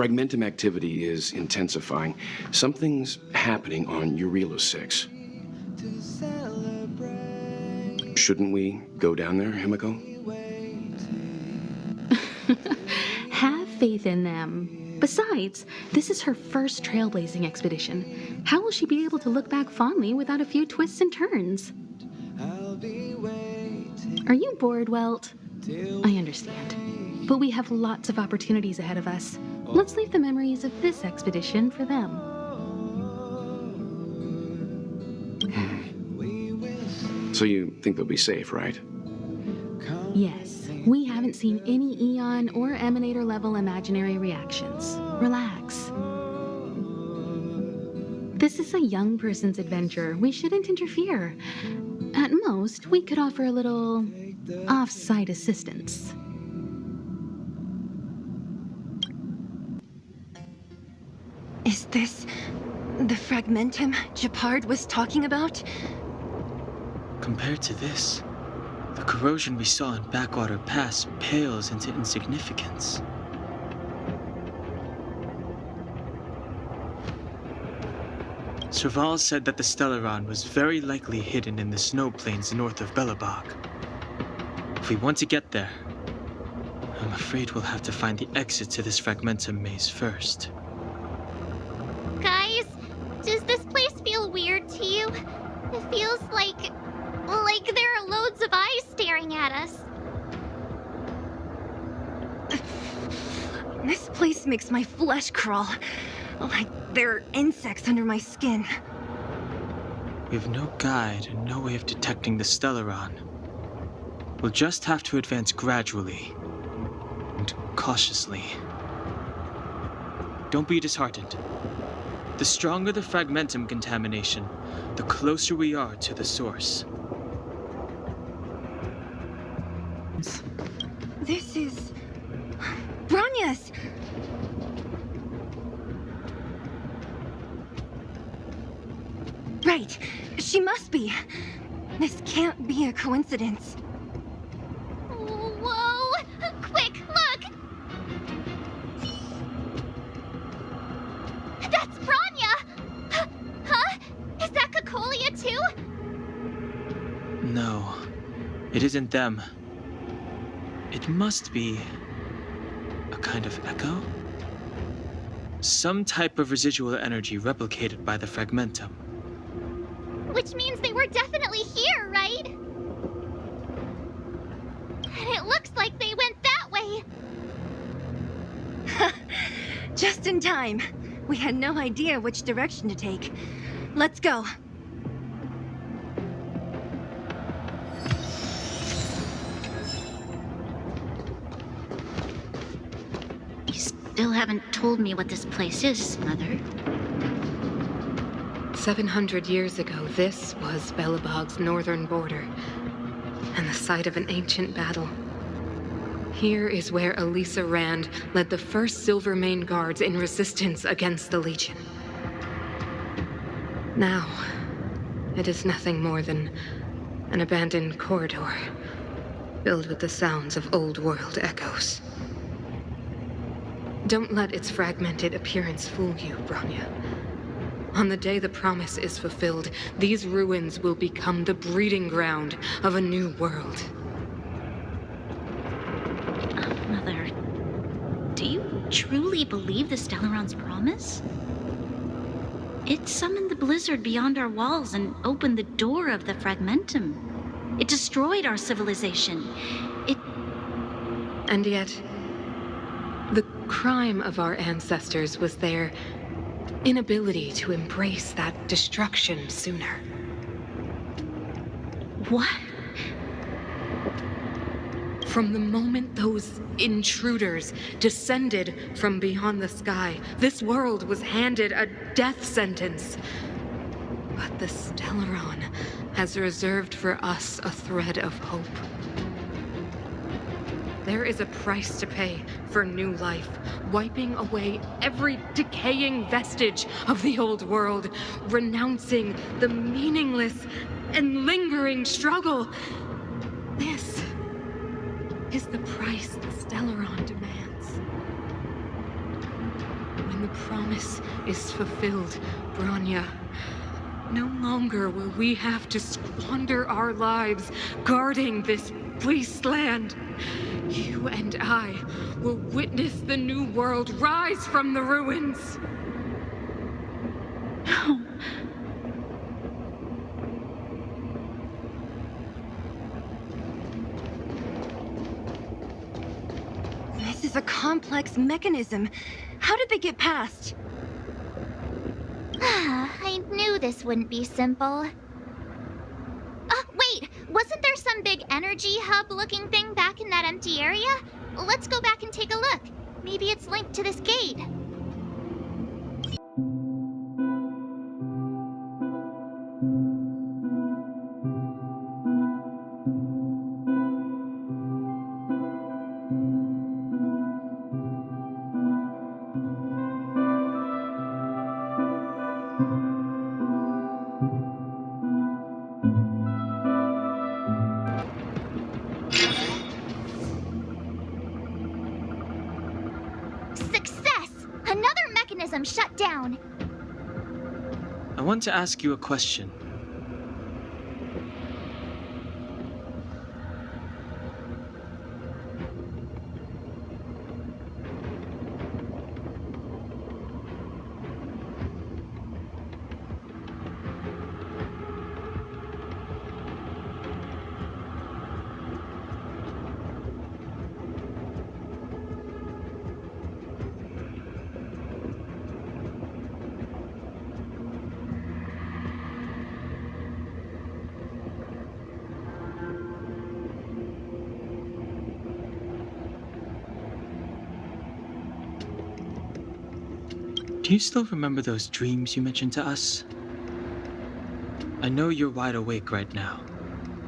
fragmentum activity is intensifying. Something's happening on Eurela 6. Shouldn't we go down there, Himiko? Have faith in them. Besides, this is her first trailblazing expedition. How will she be able to look back fondly without a few twists and turns? Are you bored, Welt? I understand. But we have lots of opportunities ahead of us. Let's leave the memories of this expedition for them. So you think they'll be safe, right? Yes. We haven't seen any Eon or Emanator level imaginary reactions. Relax. This is a young person's adventure. We shouldn't interfere. At most, we could offer a little off-site assistance. Is this the fragmentum Gepard was talking about? Compared to this, the corrosion we saw in Backwater Pass pales into insignificance. Serval said that the Stellaron was very likely hidden in the snow plains north of Belobog. If we want to get there, I'm afraid we'll have to find the exit to this fragmentum maze first. Guys, does this place feel weird to you? It feels like there are loads of eyes staring at us. This place makes my flesh crawl. Like there are insects under my skin. We have no guide and no way of detecting the Stellaron. We'll just have to advance gradually and cautiously. Don't be disheartened. The stronger the fragmentum contamination, the closer we are to the source. This is... Bronya's! Right, she must be. This can't be a coincidence. Whoa! Quick, look! That's Bronya! Huh? Is that Cocolia too? No, it isn't them. It must be a kind of echo? Some type of residual energy replicated by the fragmentum. Which means they were definitely here, right? And it looks like they went that way. Just in time. We had no idea which direction to take. Let's go. You still haven't told me what this place is, Mother. 700 years ago, this was Belobog's northern border, and the site of an ancient battle. Here is where Elisa Rand led the first Silvermane Guards in resistance against the Legion. Now, it is nothing more than an abandoned corridor, filled with the sounds of old-world echoes. Don't let its fragmented appearance fool you, Bronya. On the day the promise is fulfilled, these ruins will become the breeding ground of a new world. Mother, do you truly believe the Stellaron's promise? It summoned the blizzard beyond our walls and opened the door of the fragmentum. It destroyed our civilization. And yet, the crime of our ancestors was their inability to embrace that destruction sooner. What? From the moment those intruders descended from beyond the sky, this world was handed a death sentence. But the Stellaron has reserved for us a thread of hope. There is a price to pay for new life, wiping away every decaying vestige of the old world, renouncing the meaningless and lingering struggle. This is the price the Stellaron demands. when the promise is fulfilled, Branya. No longer will we have to squander our lives guarding this wasteland. You and I will witness the new world rise from the ruins. No. This is a complex mechanism. How did they get past? I knew this wouldn't be simple. Wait, wasn't there some big energy hub-looking thing back in that empty area? Let's go back and take a look. Maybe it's linked to this gate. Success! Another mechanism shut down. I want to ask you a question. Do you still remember those dreams you mentioned to us? I know you're wide awake right now,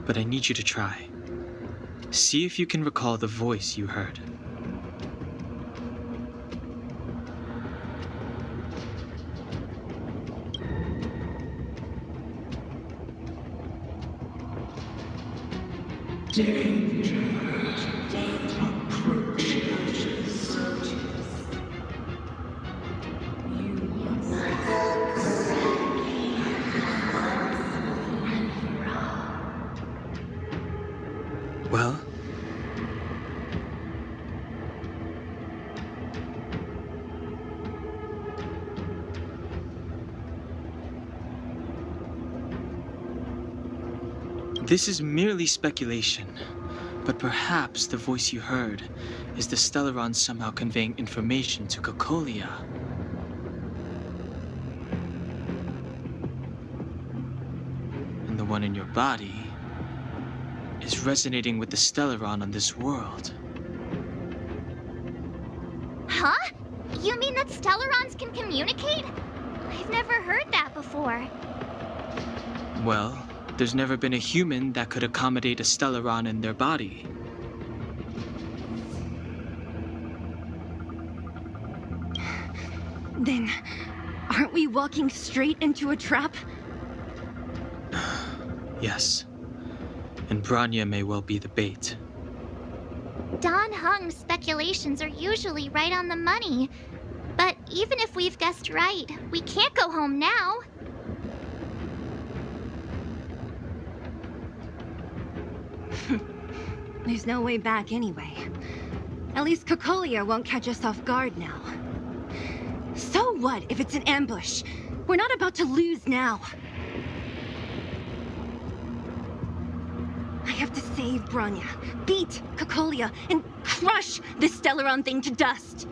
but I need you to try. See if you can recall the voice you heard. Well? This is merely speculation, but perhaps the voice you heard is the Stellaron somehow conveying information to Cocolia. And the one in your body is resonating with the Stellaron on this world. Huh? You mean that Stellarons can communicate? I've never heard that before. Well, there's never been a human that could accommodate a Stellaron in their body. Then, aren't we walking straight into a trap? Yes. And Branya may well be the bait. Don Hung's speculations are usually right on the money. But even if we've guessed right, we can't go home now. There's no way back anyway. At least Cocolia won't catch us off guard now. So what if it's an ambush? We're not about to lose now. I have to save Branya, beat Cocolia, and crush this Stellaron thing to dust.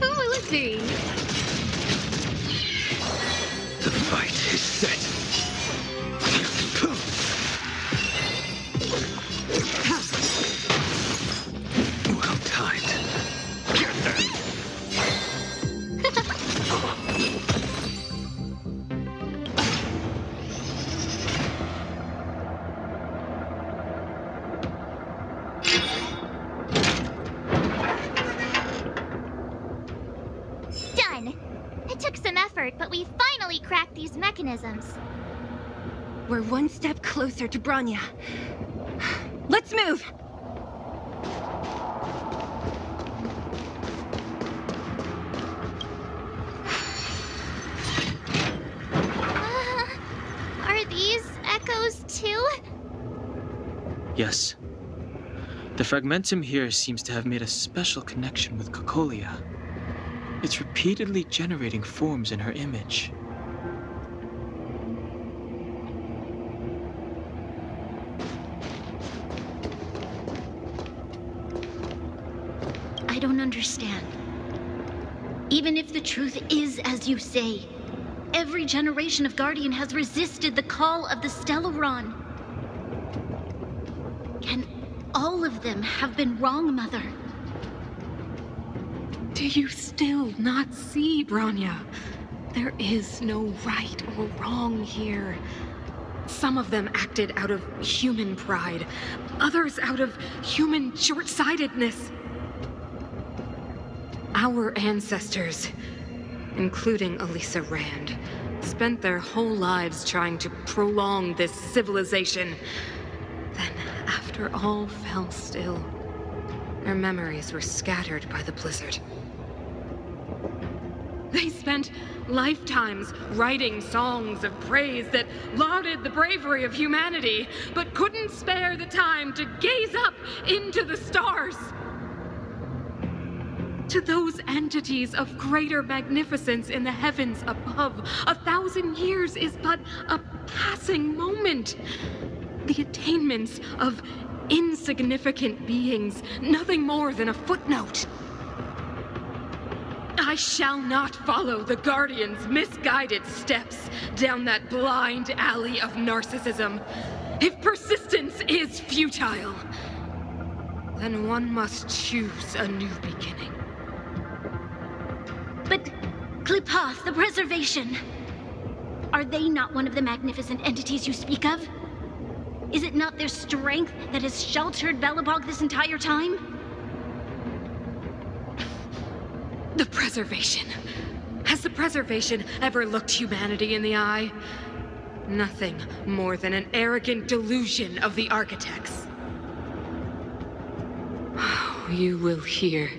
Oh, let's see. The fight is set. Well timed. Get them! effort, but we finally cracked these mechanisms. We're one step closer to Bronya. Let's move! Are these echoes too? Yes. The fragmentum here seems to have made a special connection with Cocolia. It's repeatedly generating forms in her image. I don't understand. Even if the truth is as you say, every generation of Guardian has resisted the call of the Stellaron. Can all of them have been wrong, Mother? Do you still not see, Bronya? There is no right or wrong here. Some of them acted out of human pride, others out of human short-sightedness. Our ancestors, including Elisa Rand, spent their whole lives trying to prolong this civilization. Then, after all fell still, their memories were scattered by the blizzard. They spent lifetimes writing songs of praise that lauded the bravery of humanity, but couldn't spare the time to gaze up into the stars. To those entities of greater magnificence in the heavens above, 1,000 years is but a passing moment. The attainments of insignificant beings, nothing more than a footnote. I shall not follow the Guardian's misguided steps down that blind alley of narcissism. If persistence is futile, then one must choose a new beginning. But Klipoth, the Preservation, are they not one of the magnificent entities you speak of? Is it not their strength that has sheltered Belobog this entire time? The Preservation. Has the Preservation ever looked humanity in the eye? Nothing more than an arrogant delusion of the architects. You will hear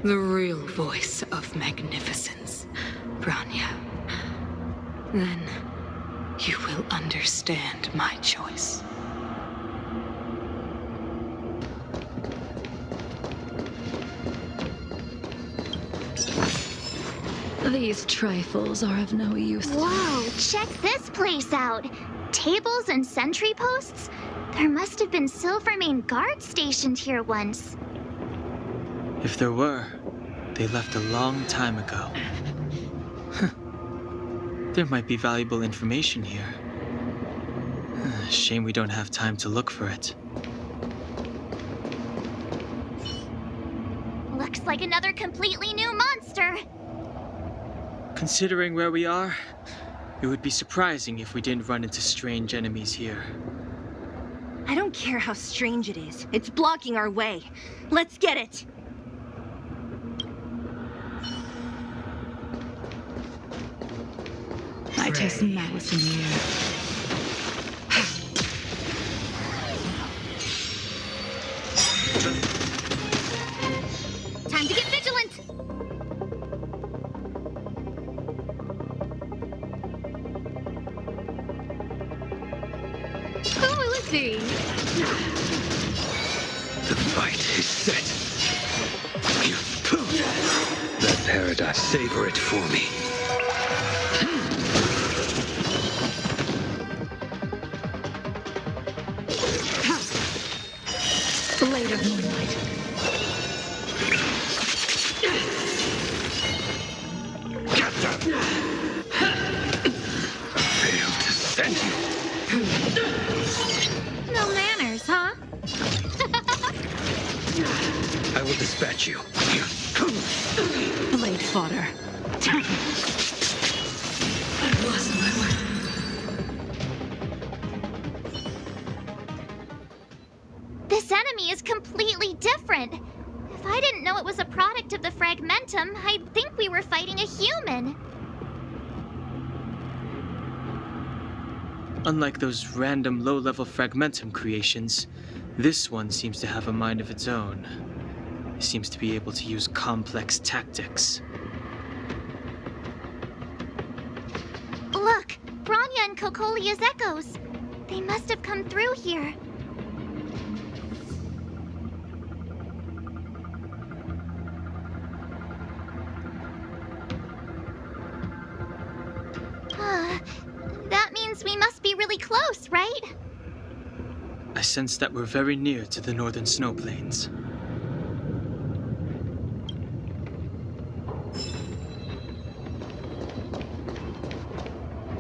the real voice of magnificence, Bronya. Then you will understand my choice. These trifles are of no use. Whoa, check this place out. Tables and sentry posts? There must have been Silvermane guards stationed here once. If there were, they left a long time ago. There might be valuable information here. Shame we don't have time to look for it. Looks like another completely new monster. Considering where we are, it would be surprising if we didn't run into strange enemies here. I don't care how strange it is. It's blocking our way. Let's get it! I taste malice in the air. Time to get vigilant! Who is he? The fight is set. That paradise, savor it for me. Blade of moonlight. Failed to send you. No manners, huh? I will dispatch you. Blade fodder. I've lost my way. This enemy is completely different. If I didn't know it was a product of the fragmentum, I'd think we were fighting a human. Unlike those random low-level fragmentum creations, this one seems to have a mind of its own. It seems to be able to use complex tactics. Look! Branya and Kokolia's echoes! They must have come through here. That means we must be really close, right? I sense that we're very near to the northern snow plains.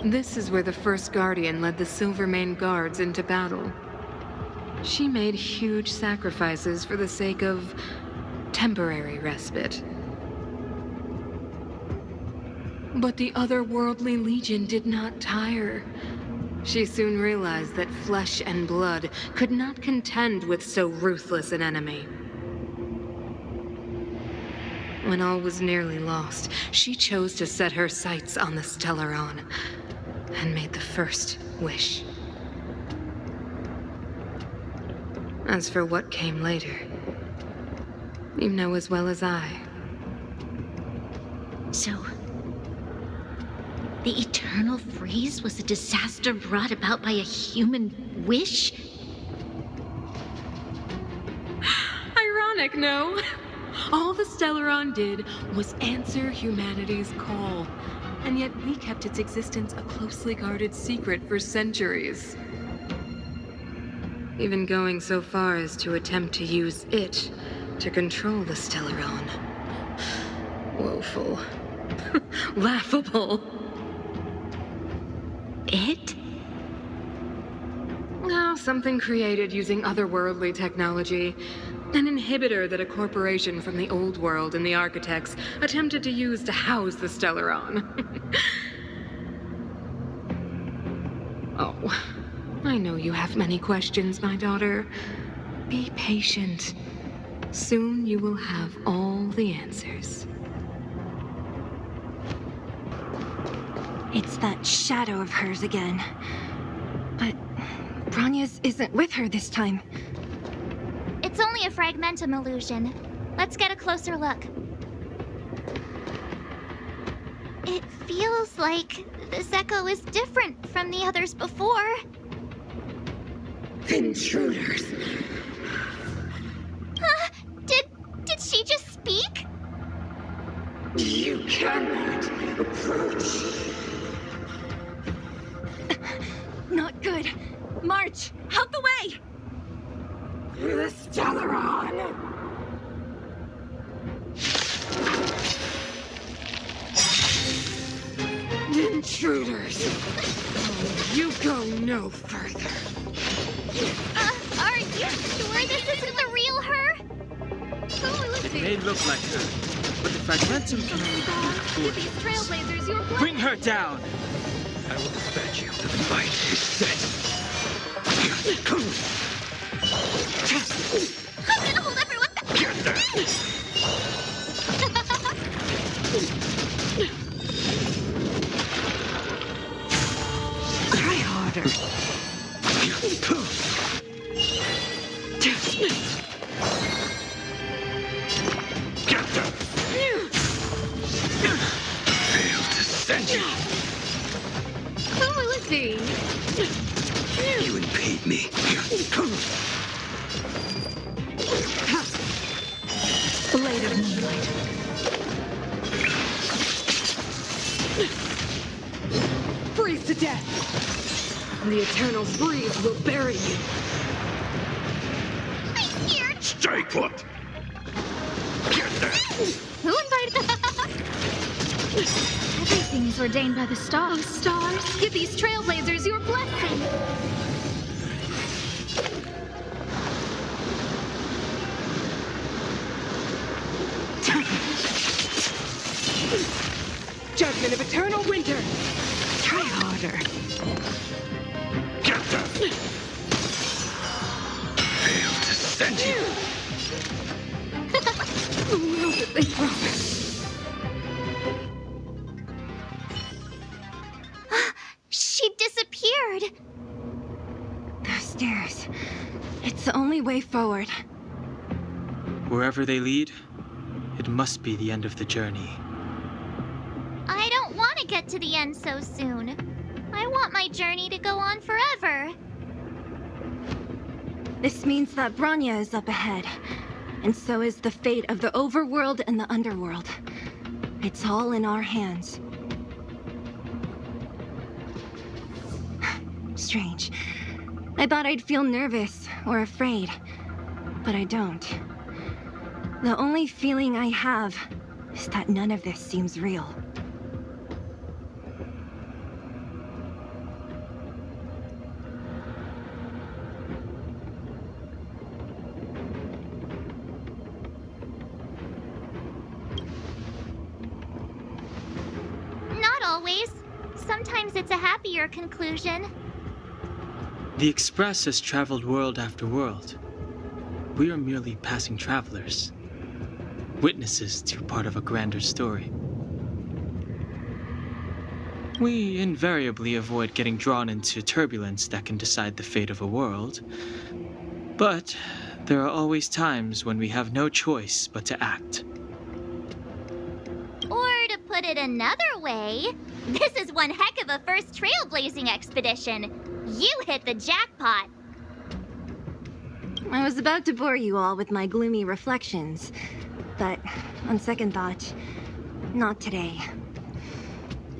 This is where the first Guardian led the Silvermane Guards into battle. She made huge sacrifices for the sake of temporary respite. But the otherworldly Legion did not tire. She soon realized that flesh and blood could not contend with so ruthless an enemy. When all was nearly lost, she chose to set her sights on the Stellaron and made the first wish. As for what came later, you know as well as I. So, the eternal freeze was a disaster brought about by a human wish? Ironic, no? All the Stellaron did was answer humanity's call, and yet we kept its existence a closely guarded secret for centuries. Even going so far as to attempt to use it to control the Stellaron. Woeful. Laughable. It? Oh, something created using otherworldly technology. An inhibitor that a corporation from the old world and the architects attempted to use to house the Stellaron. Oh, I know you have many questions, my daughter. Be patient. Soon you will have all the answers. It's that shadow of hers again. But Branya's isn't with her this time. It's only a fragmentum illusion. Let's get a closer look. It feels like this echo is different from the others before. Intruders! Did she just speak? You cannot approach. Not good. March! Out the way! The Stellaron! Intruders! Oh, you go no further. Are you sure this isn't the real her? It may look like her, but the fragmentum can only be These the trailblazers, you're Bring her down! I will dispatch you. The fight is set. I'm gonna hold everyone back. Get there! Try harder. Get there! Fail to send you. Oh, let's see. You impede me. Blade of moonlight. Freeze to death. The Eternal Freeze will bury you. I'm scared. Stay put! Get there! Who invited Everything is ordained by the stars. Stars, give these trailblazers your blessing. Judgment of Eternal Winter. Try harder. Get there! Fail to send you. Will that they promise? She disappeared. forward. Wherever they lead, it must be the end of the journey. I don't want to get to the end so soon. I want my journey to go on forever. This means that Bronya is up ahead, and so is the fate of the overworld and the underworld. It's all in our hands. Strange. I thought I'd feel nervous or afraid, but I don't. The only feeling I have is that none of this seems real. Not always. Sometimes it's a happier conclusion. The Express has traveled world after world. We are merely passing travelers, witnesses to part of a grander story. We invariably avoid getting drawn into turbulence that can decide the fate of a world, but there are always times when we have no choice but to act. Or to put it another way, this is one heck of a first trailblazing expedition. You hit the jackpot. I was about to bore you all with my gloomy reflections, but on second thought, not today.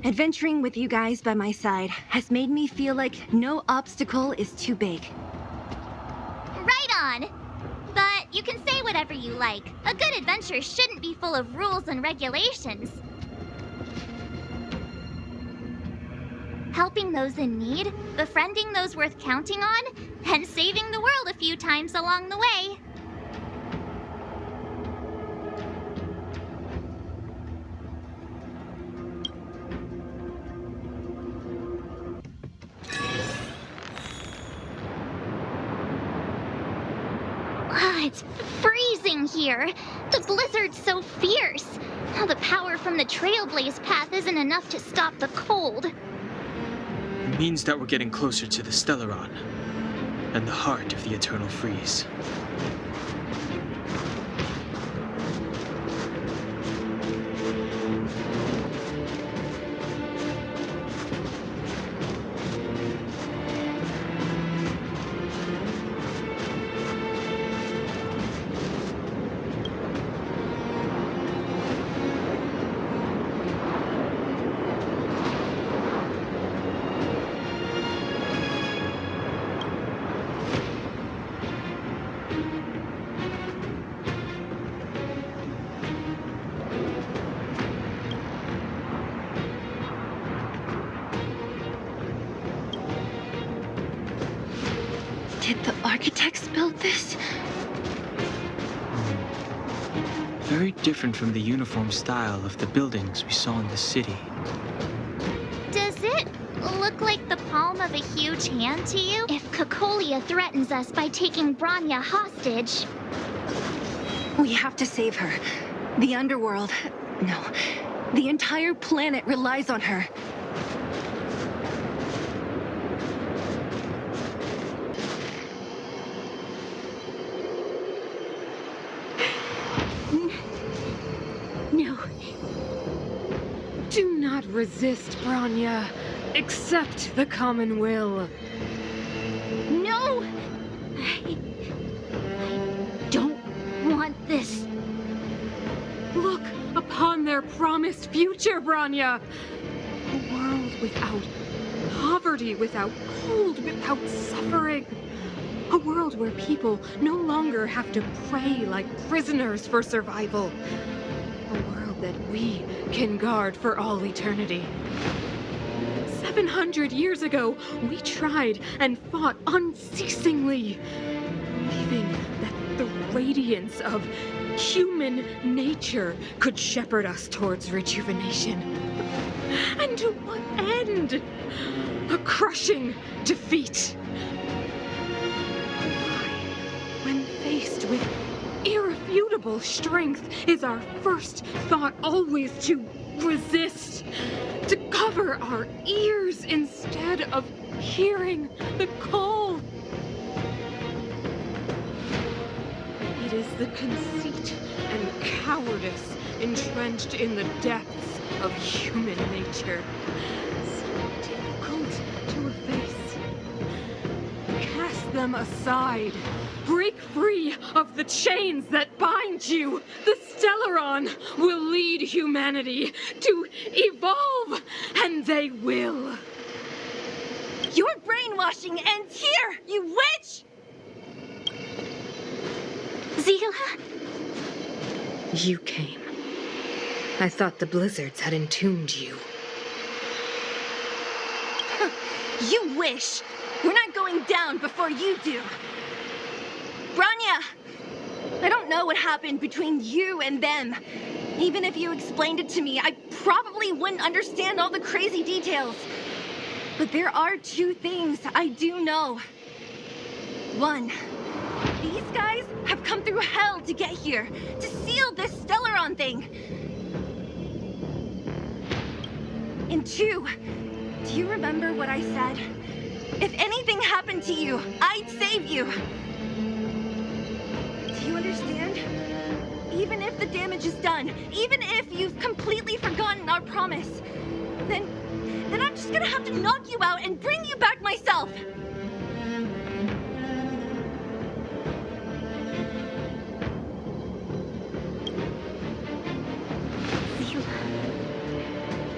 Adventuring with you guys by my side has made me feel like no obstacle is too big. Right on. But you can say whatever you like. A good adventure shouldn't be full of rules and regulations. Helping those in need, befriending those worth counting on, and saving the world a few times along the way. It's freezing here. The blizzard's so fierce. Now the power from the Trailblaze path isn't enough to stop the cold. It means that we're getting closer to the Stellaron, and the heart of the Eternal Freeze. Did the architects build this? Very different from the uniform style of the buildings we saw in the city. Does it look like the palm of a huge hand to you? If Cocolia threatens us by taking Bronya hostage... We have to save her. The underworld... No. The entire planet relies on her. No. Do not resist, Bronya. Accept the common will. No! I don't want this. Look upon their promised future, Bronya. A world without poverty, without cold, without suffering. A world where people no longer have to pray like prisoners for survival. A world that we can guard for all eternity. 700 years ago, we tried and fought unceasingly, believing that the radiance of human nature could shepherd us towards rejuvenation. And to what end? A crushing defeat. When faced with irrefutable strength, is our first thought always to resist, to cover our ears instead of hearing the call? It is the conceit and cowardice entrenched in the depths of human nature. So difficult to efface. Cast them aside. Break free of the chains that bind you. The Stellaron will lead humanity to evolve, and they will. Your brainwashing ends here, you witch! Zila? You came. I thought the blizzards had entombed you. You wish! We're not going down before you do. Branya! I don't know what happened between you and them. Even if you explained it to me, I probably wouldn't understand all the crazy details. But there are two things I do know. One, these guys have come through hell to get here, to seal this Stellaron thing. And two, do you remember what I said? If anything happened to you, I'd save you. Do you understand? Even if the damage is done, even if you've completely forgotten our promise, then I'm just gonna have to knock you out and bring you back myself.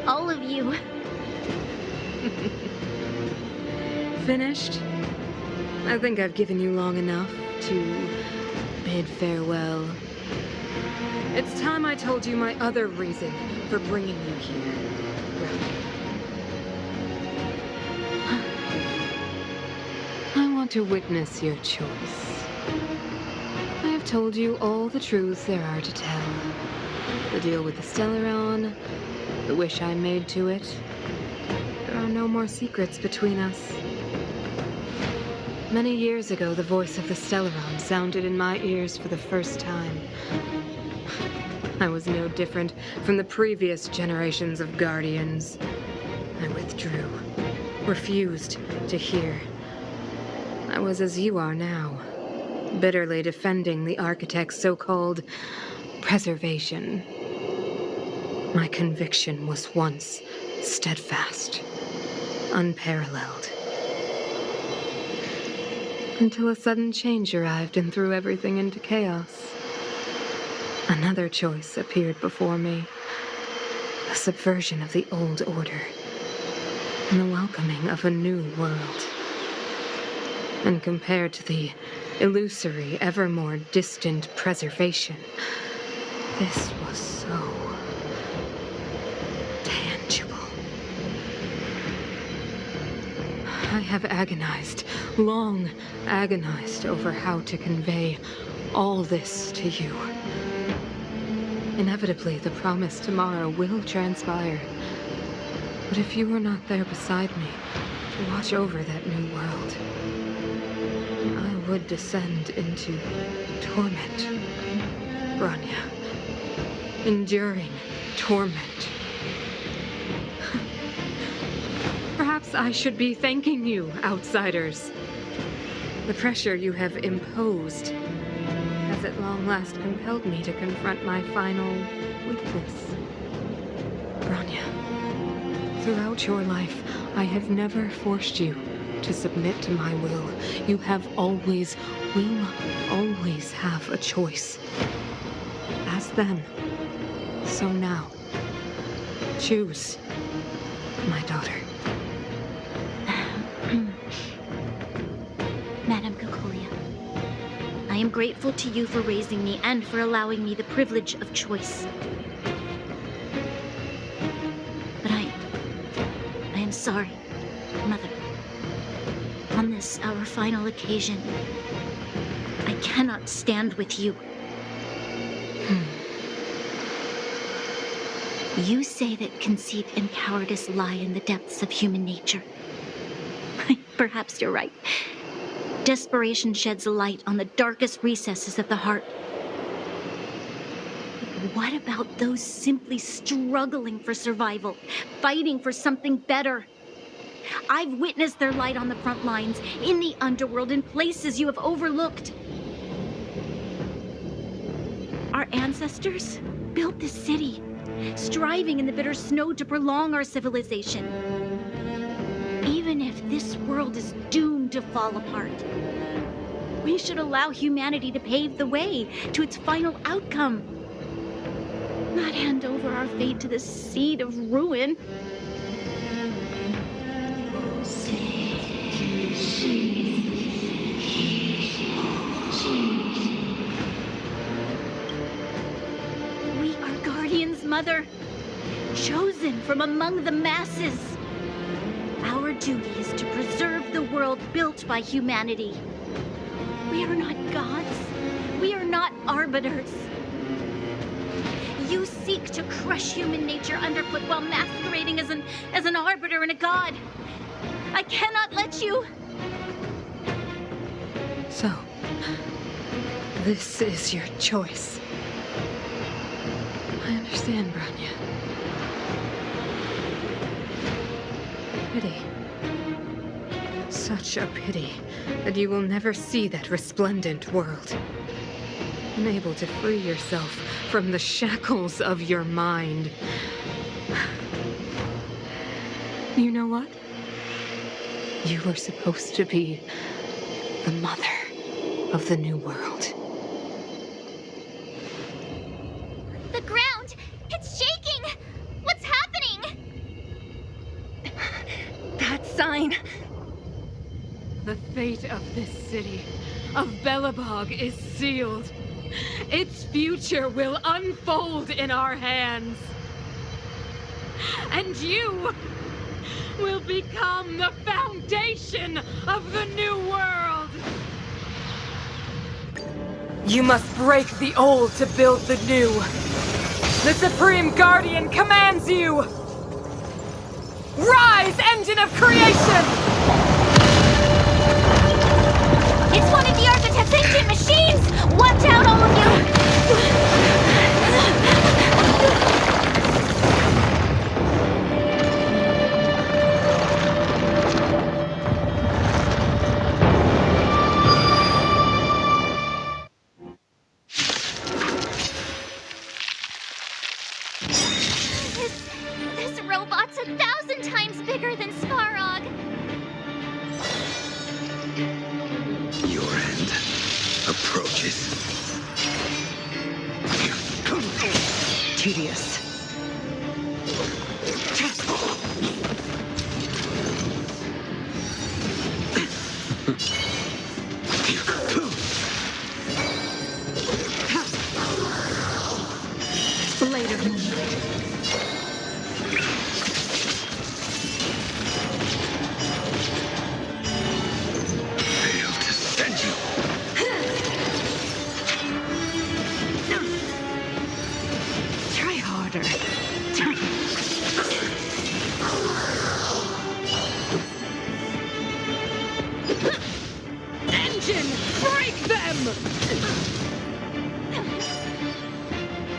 All of you. Finished? I think I've given you long enough to bid farewell. It's time I told you my other reason for bringing you here. I want to witness your choice. I have told you all the truths there are to tell. The deal with the Stellaron, the wish I made to it. There are no more secrets between us. Many years ago, the voice of the Stellaron sounded in my ears for the first time. I was no different from the previous generations of Guardians. I withdrew, refused to hear. I was as you are now, bitterly defending the Architect's so-called preservation. My conviction was once steadfast, unparalleled. Until a sudden change arrived and threw everything into chaos. Another choice appeared before me. The subversion of the old order. And the welcoming of a new world. And compared to the illusory, ever more distant preservation, this was so tangible. I have agonized, long agonized over how to convey all this to you. Inevitably, the promised tomorrow will transpire. But if you were not there beside me to watch over that new world, I would descend into torment, Branya. Enduring torment. Perhaps I should be thanking you, outsiders. The pressure you have imposed has at long last compelled me to confront my final weakness. Branya, throughout your life, I have never forced you to submit to my will. You have always, will always have a choice. As then, so now. Choose, my daughter. Madame Cocolia, I am grateful to you for raising me and for allowing me the privilege of choice. But I am sorry, Mother. On this, our final occasion, I cannot stand with you. You say that conceit and cowardice lie in the depths of human nature. Perhaps you're right. Desperation sheds a light on the darkest recesses of the heart. But what about those simply struggling for survival, fighting for something better? I've witnessed their light on the front lines, in the underworld, in places you have overlooked. ancestors built this city, striving in the bitter snow to prolong our civilization. Even if this world is doomed to fall apart, we should allow humanity to pave the way to its final outcome. Not hand over our fate to the seed of ruin. We are guardians, Mother, chosen from among the masses. Our duty is to preserve the world built by humanity. We are not gods. We are not arbiters. You seek to crush human nature underfoot while masquerading as an arbiter and a god. I cannot let you. So, this is your choice. I understand, Branya. Pity. Such a pity that you will never see that resplendent world. Unable to free yourself from the shackles of your mind. You know what? You were supposed to be the mother of the new world. The ground! It's shaking! What's happening? That sign. The fate of this city, of Belobog, is sealed. Its future will unfold in our hands. And you will become the foundation of the new world. You must break the old to build the new. The Supreme Guardian commands you! Rise, engine of creation! It's one of the Architect's ancient machines! Watch out, all of you! This robot's 1,000 times bigger than Svarog. Your end approaches. Tedious. Blade of moonlight. Fail to send you. Try harder. Engine, break them!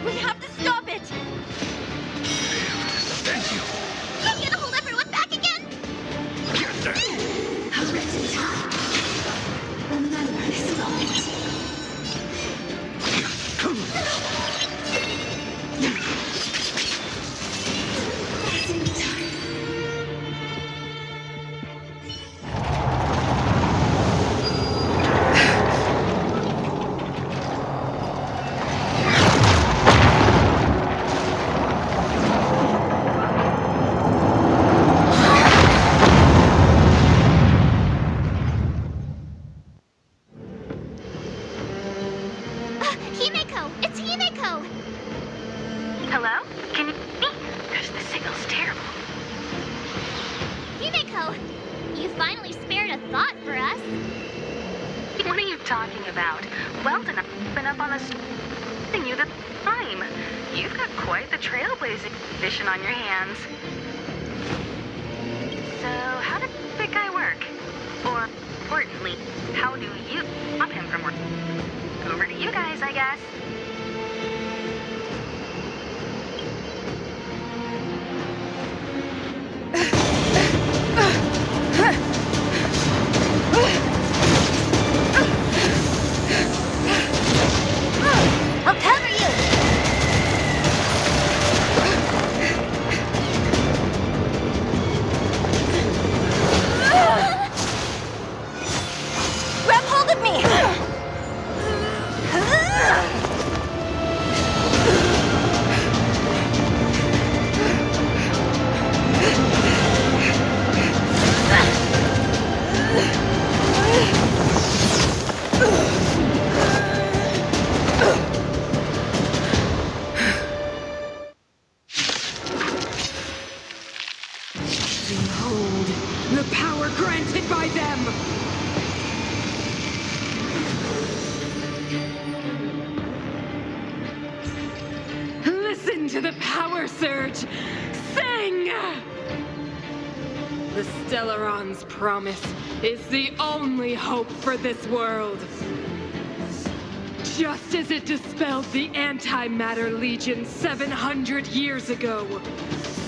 We have to stop it! Fail to send you. I'm gonna hold everyone back again! Get there. Remember this moment. Himeko! It's Himeko! Hello? Can you hear me? Because the signal's terrible. Himeko! You finally spared a thought for us. What are you talking about? Weldon, I've been up on this thing you the time. You've got quite the trailblazing mission on your hands. So, how did that guy work? Or, importantly, how do you stop him from working? Over to you guys, I guess. I'll cover you! power granted by them! Listen to the power surge! Sing! The Stellaron's promise is the only hope for this world. Just as it dispelled the Antimatter Legion 700 years ago,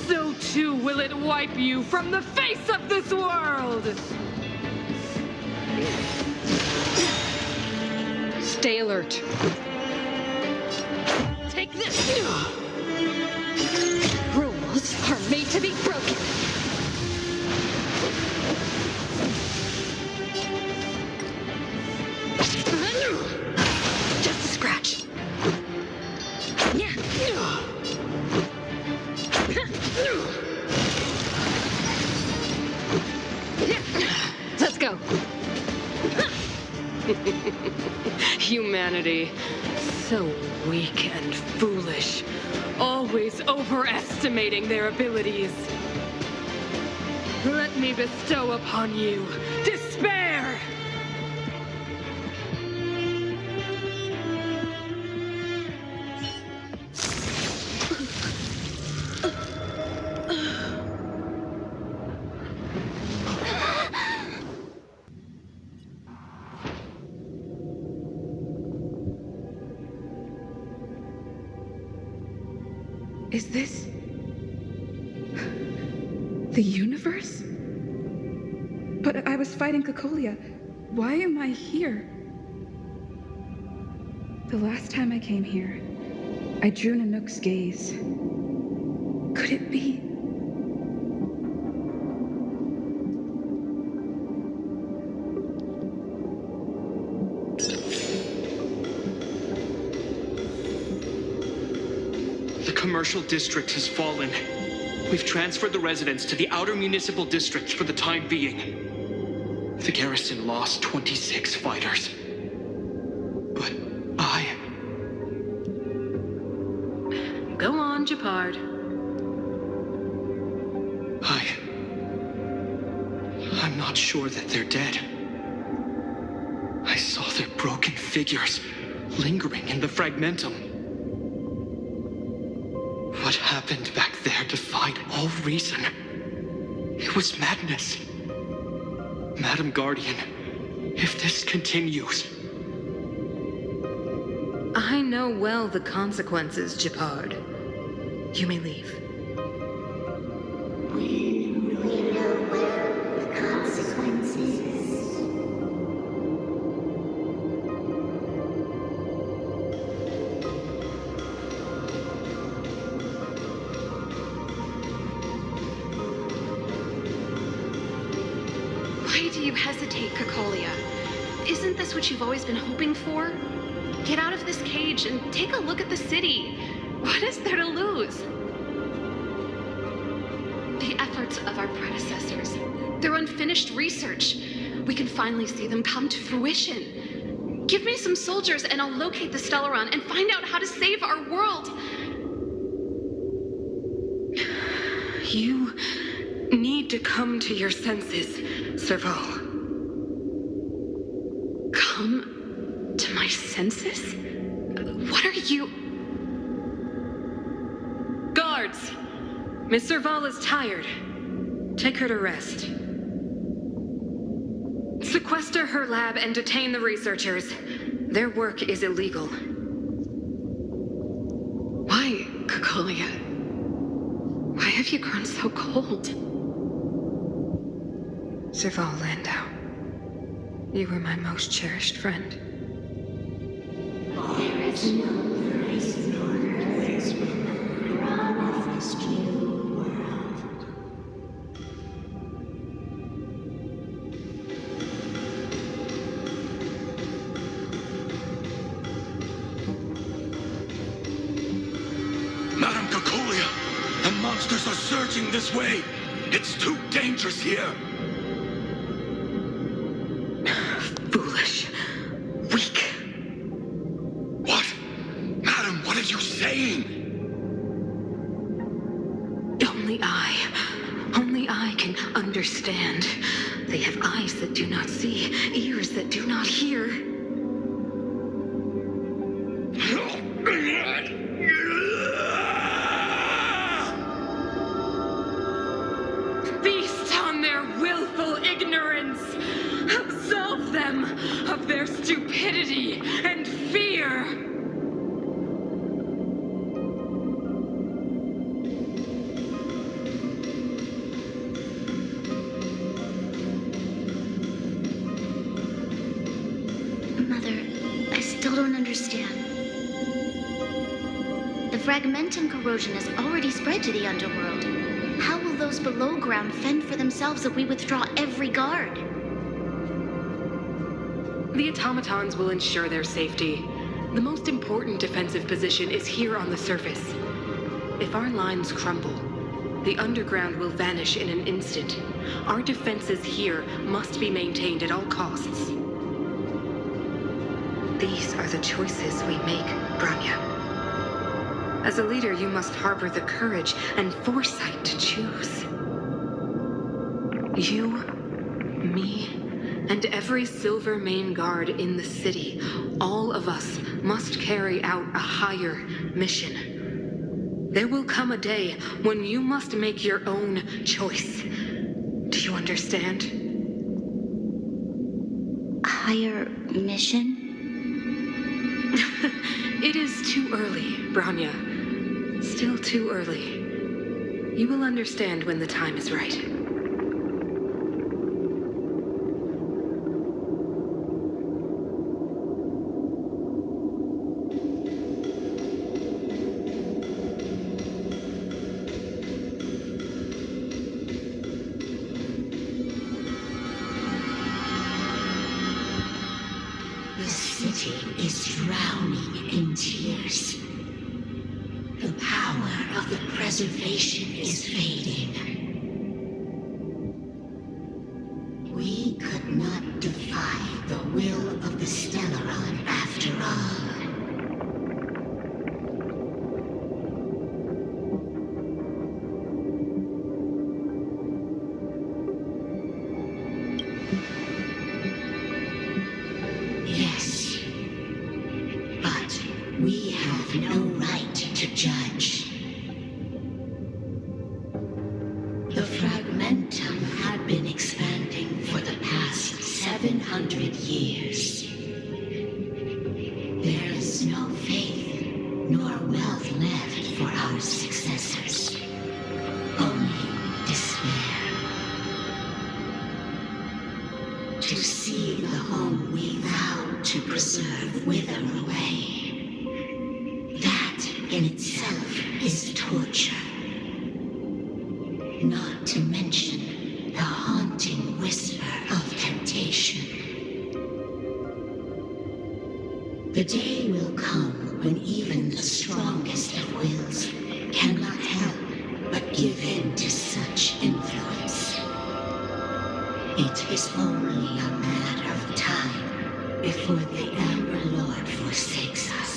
so too will it wipe you from the face of this world! Stay alert. Take this! Rules are made to be broken. Just a scratch. Let's go. Humanity, so weak and foolish, always overestimating their abilities. Let me bestow upon you despair! Is this the universe? But I was fighting Cocolia. Why am I here? The last time I came here, I drew Nanook's gaze. Could it be? The commercial district has fallen. We've transferred the residents to the outer municipal districts for the time being. The garrison lost 26 fighters. But Go on, Japard. I'm not sure that they're dead. I saw their broken figures lingering in the fragmentum. What happened back there defied all reason. It was madness. Madam Guardian, if this continues... I know well the consequences, Japard. You may leave. Why do you hesitate, Cocolia? Isn't this what you've always been hoping for? Get out of this cage and take a look at the city. What is there to lose? The efforts of our predecessors, their unfinished research, we can finally see them come to fruition. Give me some soldiers and I'll locate the Stellaron and find out how to save our world. You need to come to your senses, Serval. Come to my senses? What are you... Guards! Miss Serval is tired. Take her to rest. Sequester her lab and detain the researchers. Their work is illegal. Why, Cocolia? Why have you grown so cold? Serval Landau, you were my most cherished friend. There is no grace nor grace promised you world. Madam Cocolia, the monsters are surging this way. It's too dangerous here. Foolish. Weak. What? Madam, what are you saying? Only I can understand. They have eyes that do not see, ears that do not hear. Feast on their willful ignorance! Absolve them of their stupidity and fear! Mother, I still don't understand. The fragmentum corrosion has already spread to the underworld. How will those below ground fend for themselves if we withdraw every guard? The automatons will ensure their safety. The most important defensive position is here on the surface. If our lines crumble, the underground will vanish in an instant. Our defenses here must be maintained at all costs. These are the choices we make, Branya. As a leader, you must harbor the courage and foresight to choose. You, me, and every Silver Main guard in the city, all of us must carry out a higher mission. There will come a day when you must make your own choice. Do you understand? Higher mission? It is too early, Branya. Still too early. You will understand when the time is right. The city is drowning in tears. The power of the preservation is fading. We could not defy the will of the Stellaron after all. Yes, but we have no right to judge. The fragmentum had been expanding for the past 700 years. There is no faith nor wealth left for our successors. Only despair. To see the home we vowed to preserve wither away. That in itself is torture. Not to mention the haunting whisper of temptation. The day will come when even the strongest of wills cannot help but give in to such influence. It is only a matter of time before the Amber Lord forsakes us.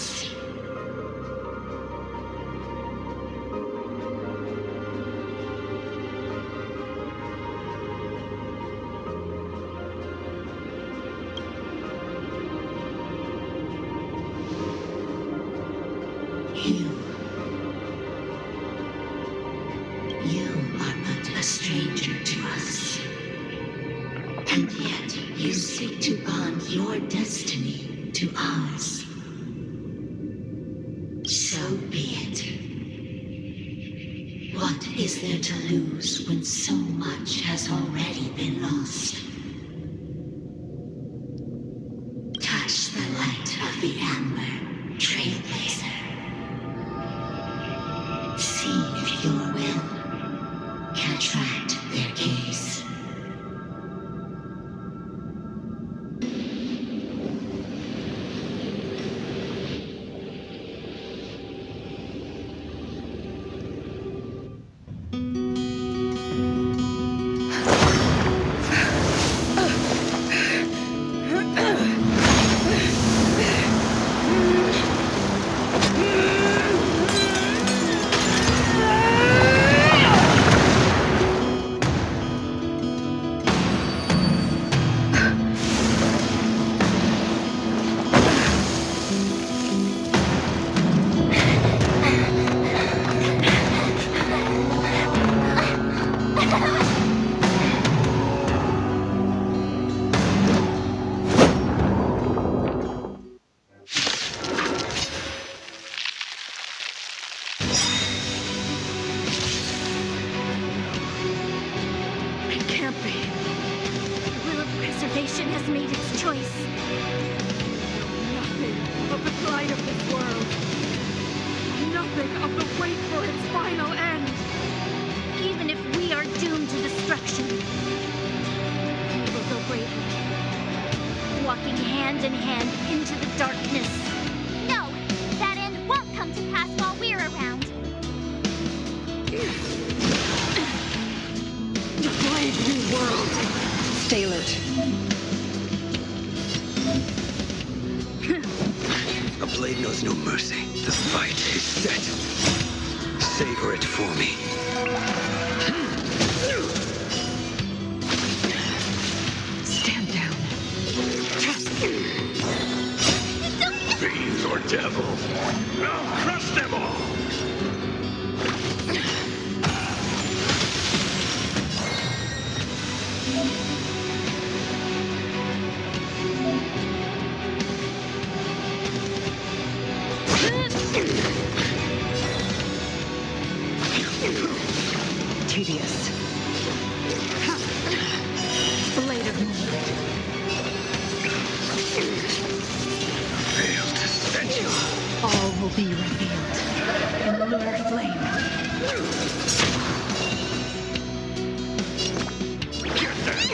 You are but a stranger to us. And yet you seek to bond your destiny to ours. So be it. What is there to lose when so much has already been lost? Touch the light of the Amber, Trailblazer. See if your will can attract their gaze. choice. Nothing of the plight of this world. Nothing of the wait for its final end. Even if we are doomed to destruction, we will go bravely, walking hand in hand into the darkness. No, that end won't come to pass while we're around. The brave new world. Stay alert. A blade knows no mercy. The fight is set. Savor it for me. Stand down. Fiends or devils, I'll crush them all! Tedious. Blade of moonlight. Fail to set you. All will be revealed in lunar flame. Get that!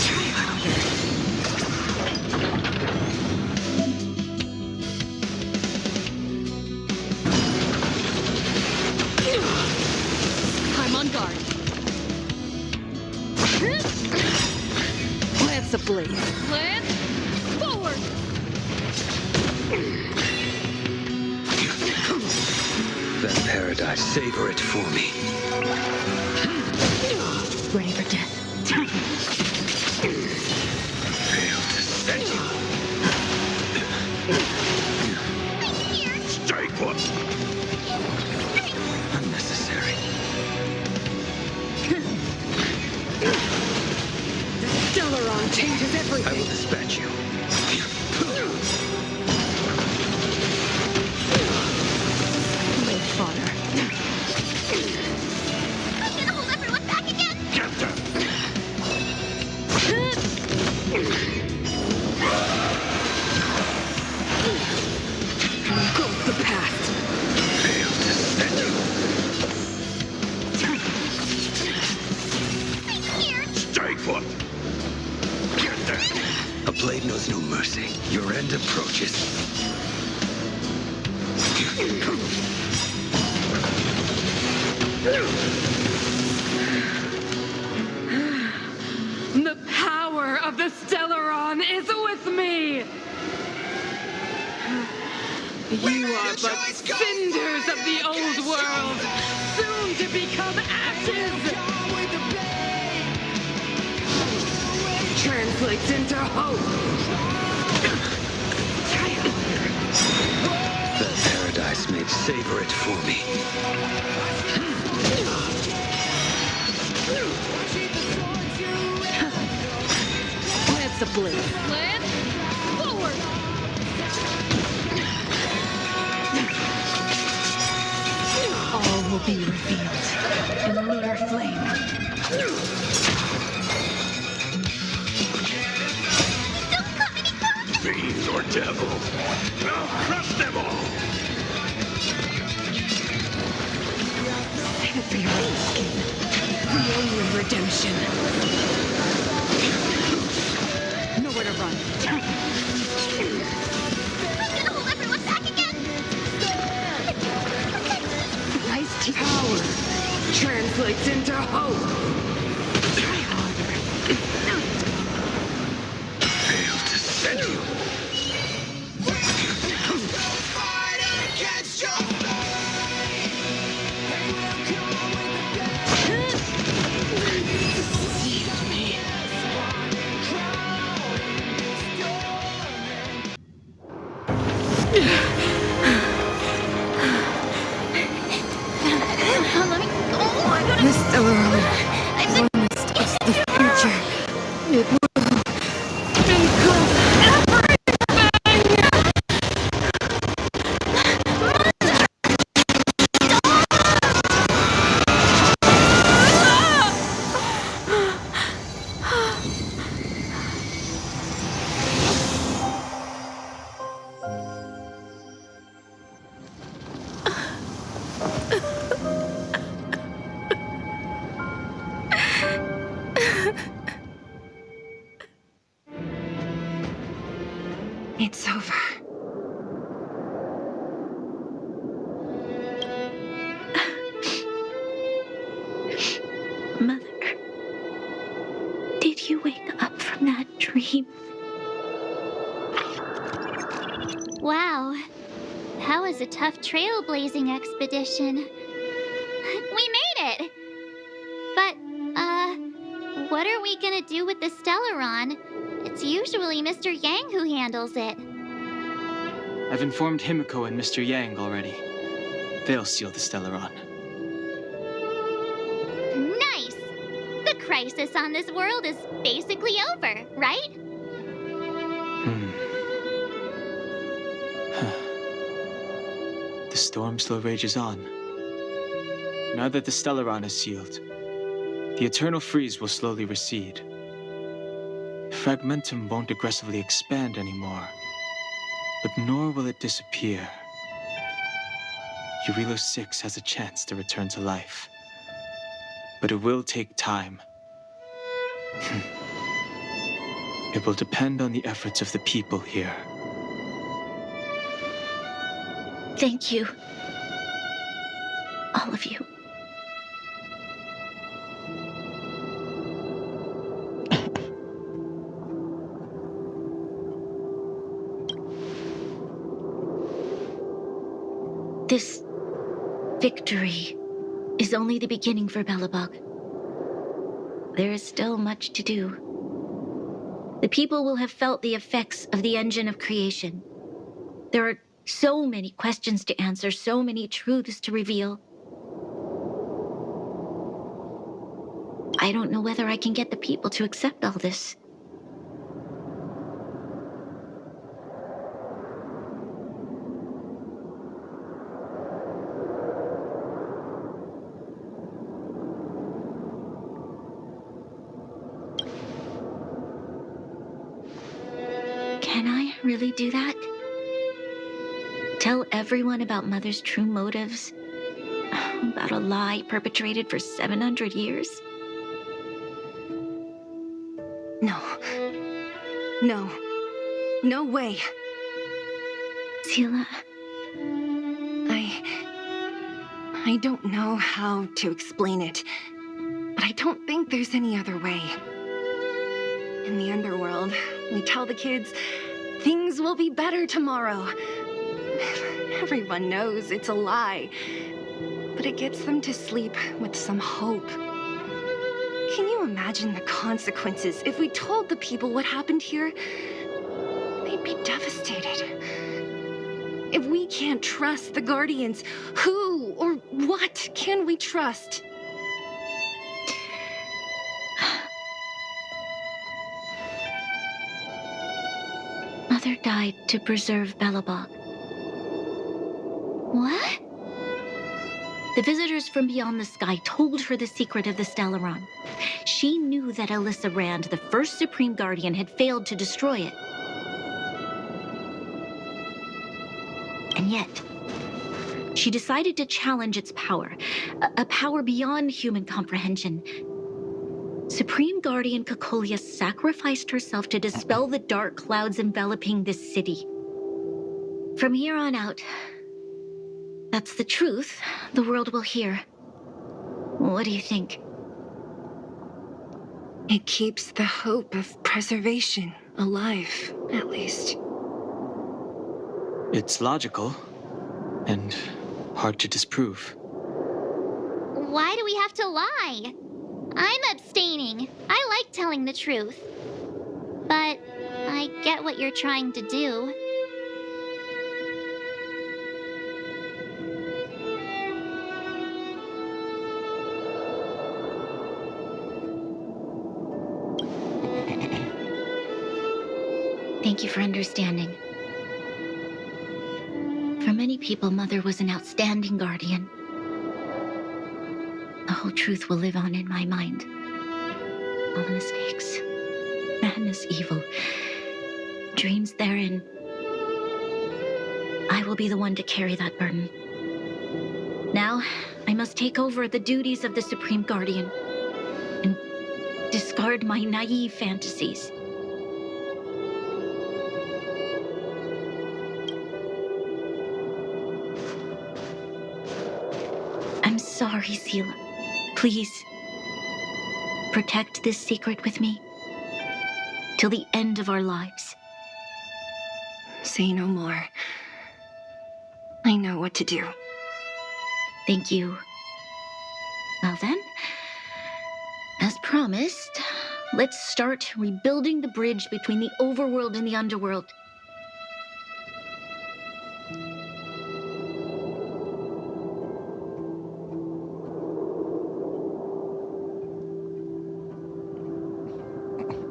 Try harder. I'm on guard. Lance ablaze. Lance forward! That paradise, savor it for me. Ready for death. Fail to set you. Strike one. Unnecessary. Stellaron changes I everything. will dispatch you. Blade fodder. I'm gonna hold everyone back again. Get them! Go the past. Fail to set you. Here. Strike one. Get them! A blade knows no mercy. Your end approaches. The power of the Stellaron is with me! You are but cinders of the old world, soon to become ashes! Translates into hope! That paradise made savor it for me. Lance ablaze. Lance forward! All will be revealed in lunar flame. Don't come any closer. Fiends or devils, I'll crush them all! Save it for your own skin. The only redemption. Nowhere to run. I'm gonna hold everyone back again. Rise to power translates into hope. Try harder. Fail to set you. Deceived me. This Stellaron promised us the future. It will include everything! It's over. Mother, did you wake up from that dream? Wow. That was a tough trailblazing expedition. We made it! But, what are we gonna do with the Stellaron? It's usually Mr. Yang who handles it. I've informed Himiko and Mr. Yang already. They'll seal the Stellaron. Nice! The crisis on this world is basically over, right? The storm still rages on. Now that the Stellaron is sealed, the eternal freeze will slowly recede. Fragmentum won't aggressively expand anymore, but nor will it disappear. Urilo 6 has a chance to return to life, but it will take time. It will depend on the efforts of the people here. Thank you. All of you. This victory is only the beginning for Belobog. There is still much to do. The people will have felt the effects of the engine of creation. There are so many questions to answer, so many truths to reveal. I don't know whether I can get the people to accept all this. Can I really do that? Tell everyone about Mother's true motives? About a lie perpetrated for 700 years? No. No. No way. Sila. I don't know how to explain it, but I don't think there's any other way. In the underworld, we tell the kids, things will be better tomorrow. Everyone knows it's a lie, but it gets them to sleep with some hope. Can you imagine the consequences if we told the people what happened here? They'd be devastated. If we can't trust the Guardians, who or what can we trust? Mother died to preserve Belobog. What? The visitors from beyond the sky told her the secret of the Stellaron. She knew that Alyssa Rand, the first Supreme Guardian, had failed to destroy it. And yet, she decided to challenge its power, a power beyond human comprehension. Supreme Guardian Cocolia sacrificed herself to dispel the dark clouds enveloping this city. From here on out, that's the truth the world will hear. What do you think? It keeps the hope of preservation alive, at least. It's logical and hard to disprove. Why do we have to lie? I'm abstaining. I like telling the truth. But I get what you're trying to do. Thank you for understanding. For many people, Mother was an outstanding guardian. The whole truth will live on in my mind. All the mistakes, madness, evil, dreams therein. I will be the one to carry that burden. Now, I must take over the duties of the Supreme Guardian and discard my naive fantasies. I'm sorry, Sela. Please, protect this secret with me till the end of our lives. Say no more. I know what to do. Thank you. Well then, as promised, let's start rebuilding the bridge between the overworld and the underworld.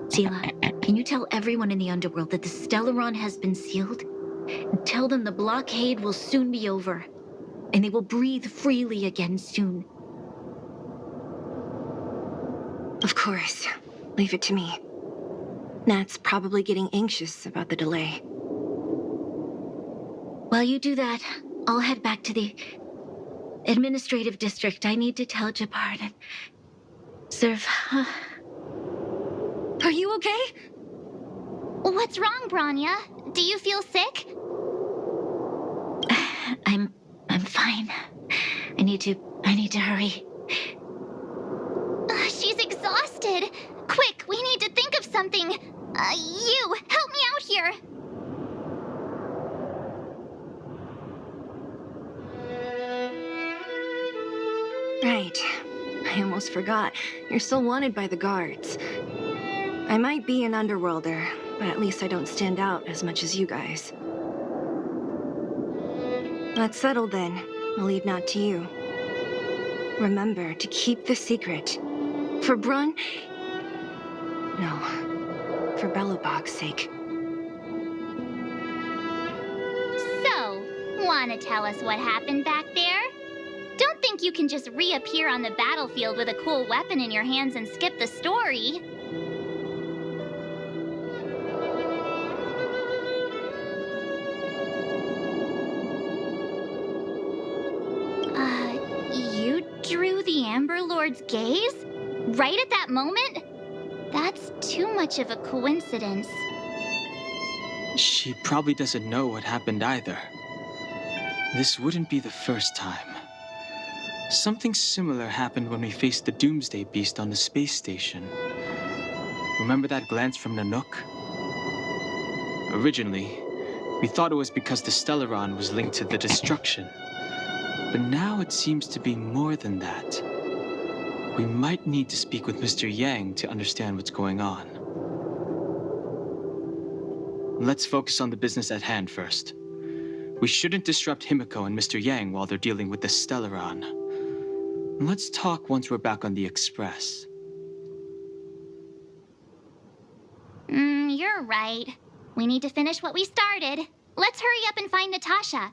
Sela, can you tell everyone in the underworld that the Stellaron has been sealed? And tell them the blockade will soon be over, and they will breathe freely again soon. Of course. Leave it to me. Nat's probably getting anxious about the delay. While you do that, I'll head back to the administrative district. I need to tell Jabard and serve. Are you okay? What's wrong, Branya? Do you feel sick? I'm fine. I need to hurry. She's exhausted. Quick, we need to think of something. You, help me out here. Right. I almost forgot. You're still wanted by the guards. I might be an underworlder, but at least I don't stand out as much as you guys. That's settled then. I'll leave Nat to you. Remember to keep the secret. For Brun... No. For Belobog's sake. So, wanna tell us what happened back there? Don't think you can just reappear on the battlefield with a cool weapon in your hands and skip the story. You drew the Amber Lord's gaze? Right at that moment? That's too much of a coincidence. She probably doesn't know what happened either. This wouldn't be the first time. Something similar happened when we faced the Doomsday Beast on the space station. Remember that glance from Nanook? Originally, we thought it was because the Stellaron was linked to the destruction. But now it seems to be more than that. We might need to speak with Mr. Yang to understand what's going on. Let's focus on the business at hand first. We shouldn't disrupt Himiko and Mr. Yang while they're dealing with the Stellaron. Let's talk once we're back on the Express. You're right. We need to finish what we started. Let's hurry up and find Natasha.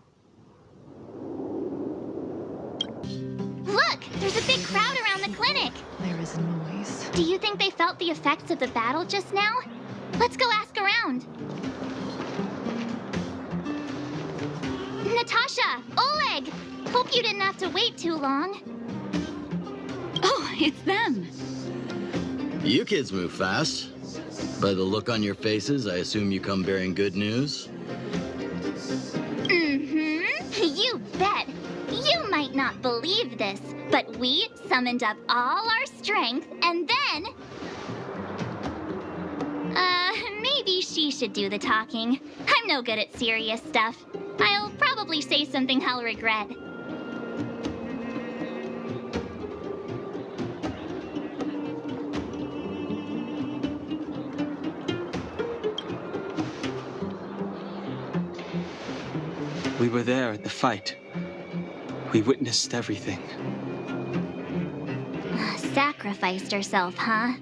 Look! There's a big crowd around the clinic! There is noise. Do you think they felt the effects of the battle just now? Let's go ask around. Natasha! Oleg! Hope you didn't have to wait too long. Oh, it's them. You kids move fast. By the look on your faces, I assume you come bearing good news? You bet. You might not believe this, but we summoned up all our strength and then... maybe she should do the talking. I'm no good at serious stuff. I'll probably say something I'll regret. We were there at the fight. We witnessed everything. Sacrificed herself, huh?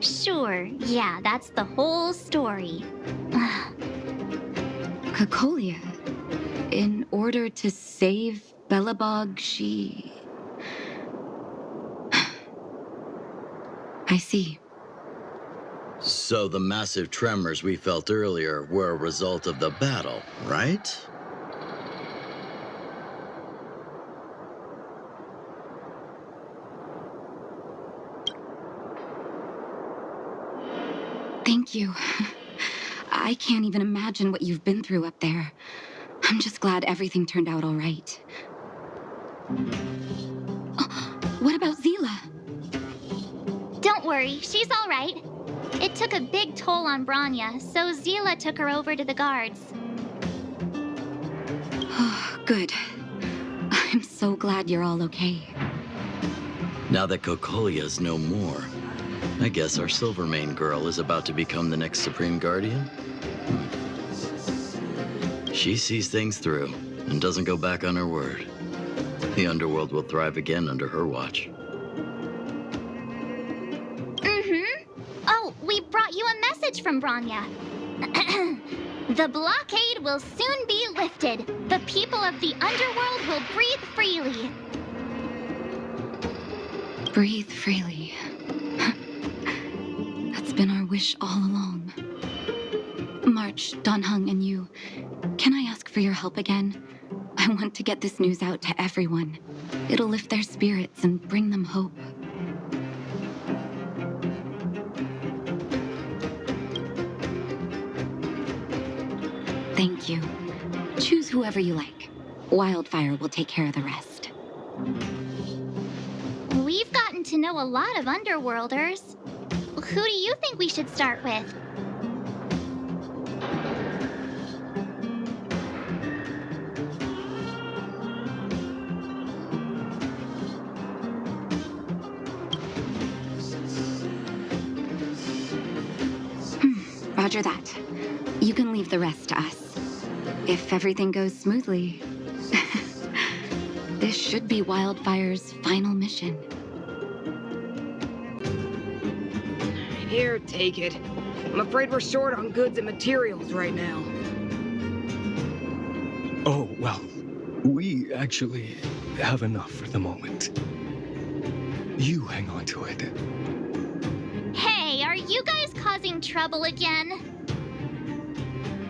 Sure, yeah, that's the whole story. Cocolia, in order to save Belobog, she... I see. So the massive tremors we felt earlier were a result of the battle, right? Thank you. I can't even imagine what you've been through up there. I'm just glad everything turned out all right. What about Zila? Don't worry, she's all right. It took a big toll on Branya, so Zila took her over to the guards. Good. I'm so glad you're all okay. Now that Cocolia's no more, I guess our Silvermane girl is about to become the next Supreme Guardian? She sees things through and doesn't go back on her word. The underworld will thrive again under her watch. Oh, we brought you a message from Branya. The blockade will soon be lifted. The people of the underworld will breathe freely. Breathe freely. That's been our wish all along. March, Donhung, and you, can I ask for your help again? I want to get this news out to everyone. It'll lift their spirits and bring them hope. Thank you. Choose whoever you like. Wildfire will take care of the rest. We've gotten to know a lot of Underworlders. Who do you think we should start with? Roger that. You can leave the rest to us. If everything goes smoothly. This should be Wildfire's final mission. Here, take it. I'm afraid we're short on goods and materials right now. Oh, well, we actually have enough for the moment. You hang on to it. Hey, are you guys causing trouble again?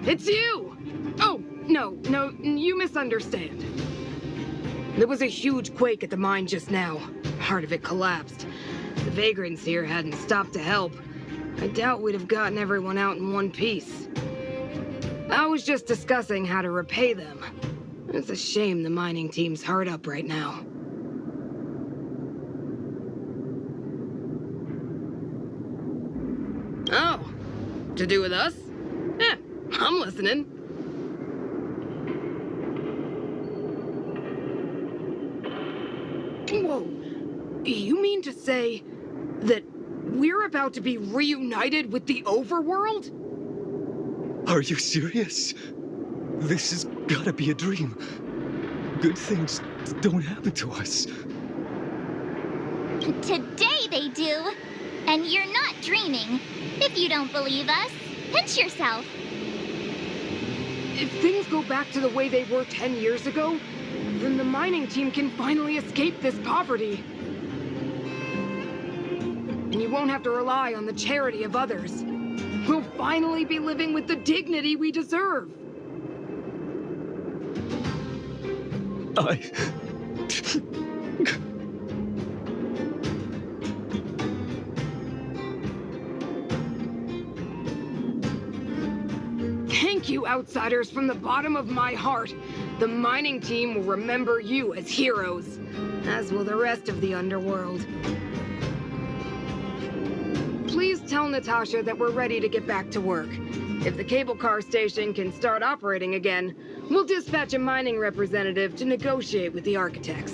It's you! Oh, no, you misunderstand. There was a huge quake at the mine just now. Part of it collapsed. The vagrants here hadn't stopped to help. I doubt we'd have gotten everyone out in one piece. I was just discussing how to repay them. It's a shame the mining team's hard up right now. Oh, to do with us? Yeah, I'm listening. Whoa, you mean to say that we're about to be reunited with the overworld? Are you serious? This has gotta be a dream. Good things don't happen to us. Today they do. And you're not dreaming. If you don't believe us, pinch yourself. If things go back to the way they were 10 years ago, then the mining team can finally escape this poverty. And you won't have to rely on the charity of others. We'll finally be living with the dignity we deserve. Thank you, outsiders, from the bottom of my heart. The mining team will remember you as heroes, as will the rest of the underworld. Please tell Natasha that we're ready to get back to work. If the cable car station can start operating again, we'll dispatch a mining representative to negotiate with the architects.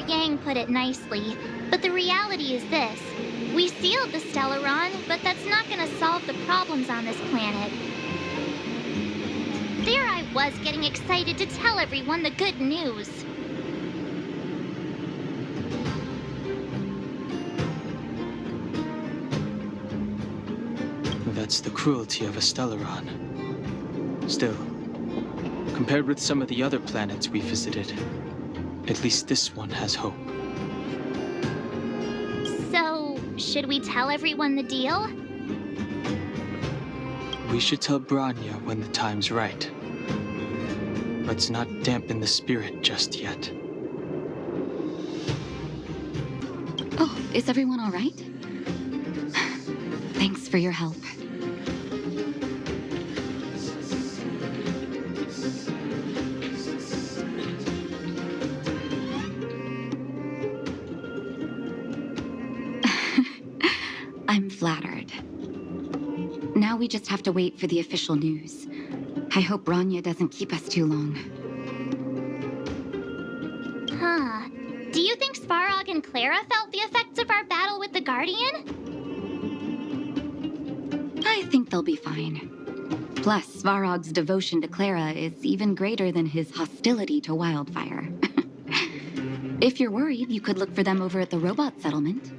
Yang put it nicely, but the reality is this. We sealed the Stellaron, but that's not gonna solve the problems on this planet. There I was getting excited to tell everyone the good news. That's the cruelty of a Stellaron. Still, compared with some of the other planets we visited, at least this one has hope. So, should we tell everyone the deal? We should tell Branya when the time's right. Let's not dampen the spirit just yet. Oh, is everyone all right? Thanks for your help. I'm flattered. Now we just have to wait for the official news. I hope Branya doesn't keep us too long. Huh. Do you think Svarog and Clara felt the effects of our battle with the Guardian? I think they'll be fine. Plus, Svarog's devotion to Clara is even greater than his hostility to Wildfire. If you're worried, you could look for them over at the robot settlement.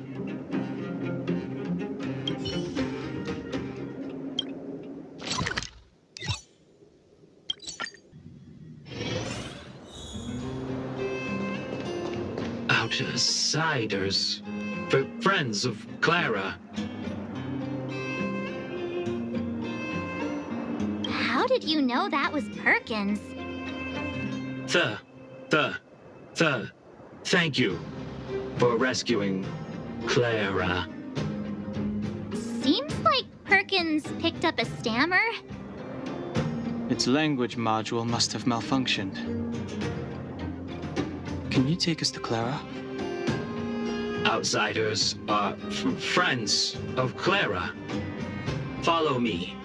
Outsiders. Friends of Clara. How did you know that was Perkins? Thank you for rescuing Clara. Seems like Perkins picked up a stammer. Its language module must have malfunctioned. Can you take us to Clara? Outsiders are friends of Clara. Follow me.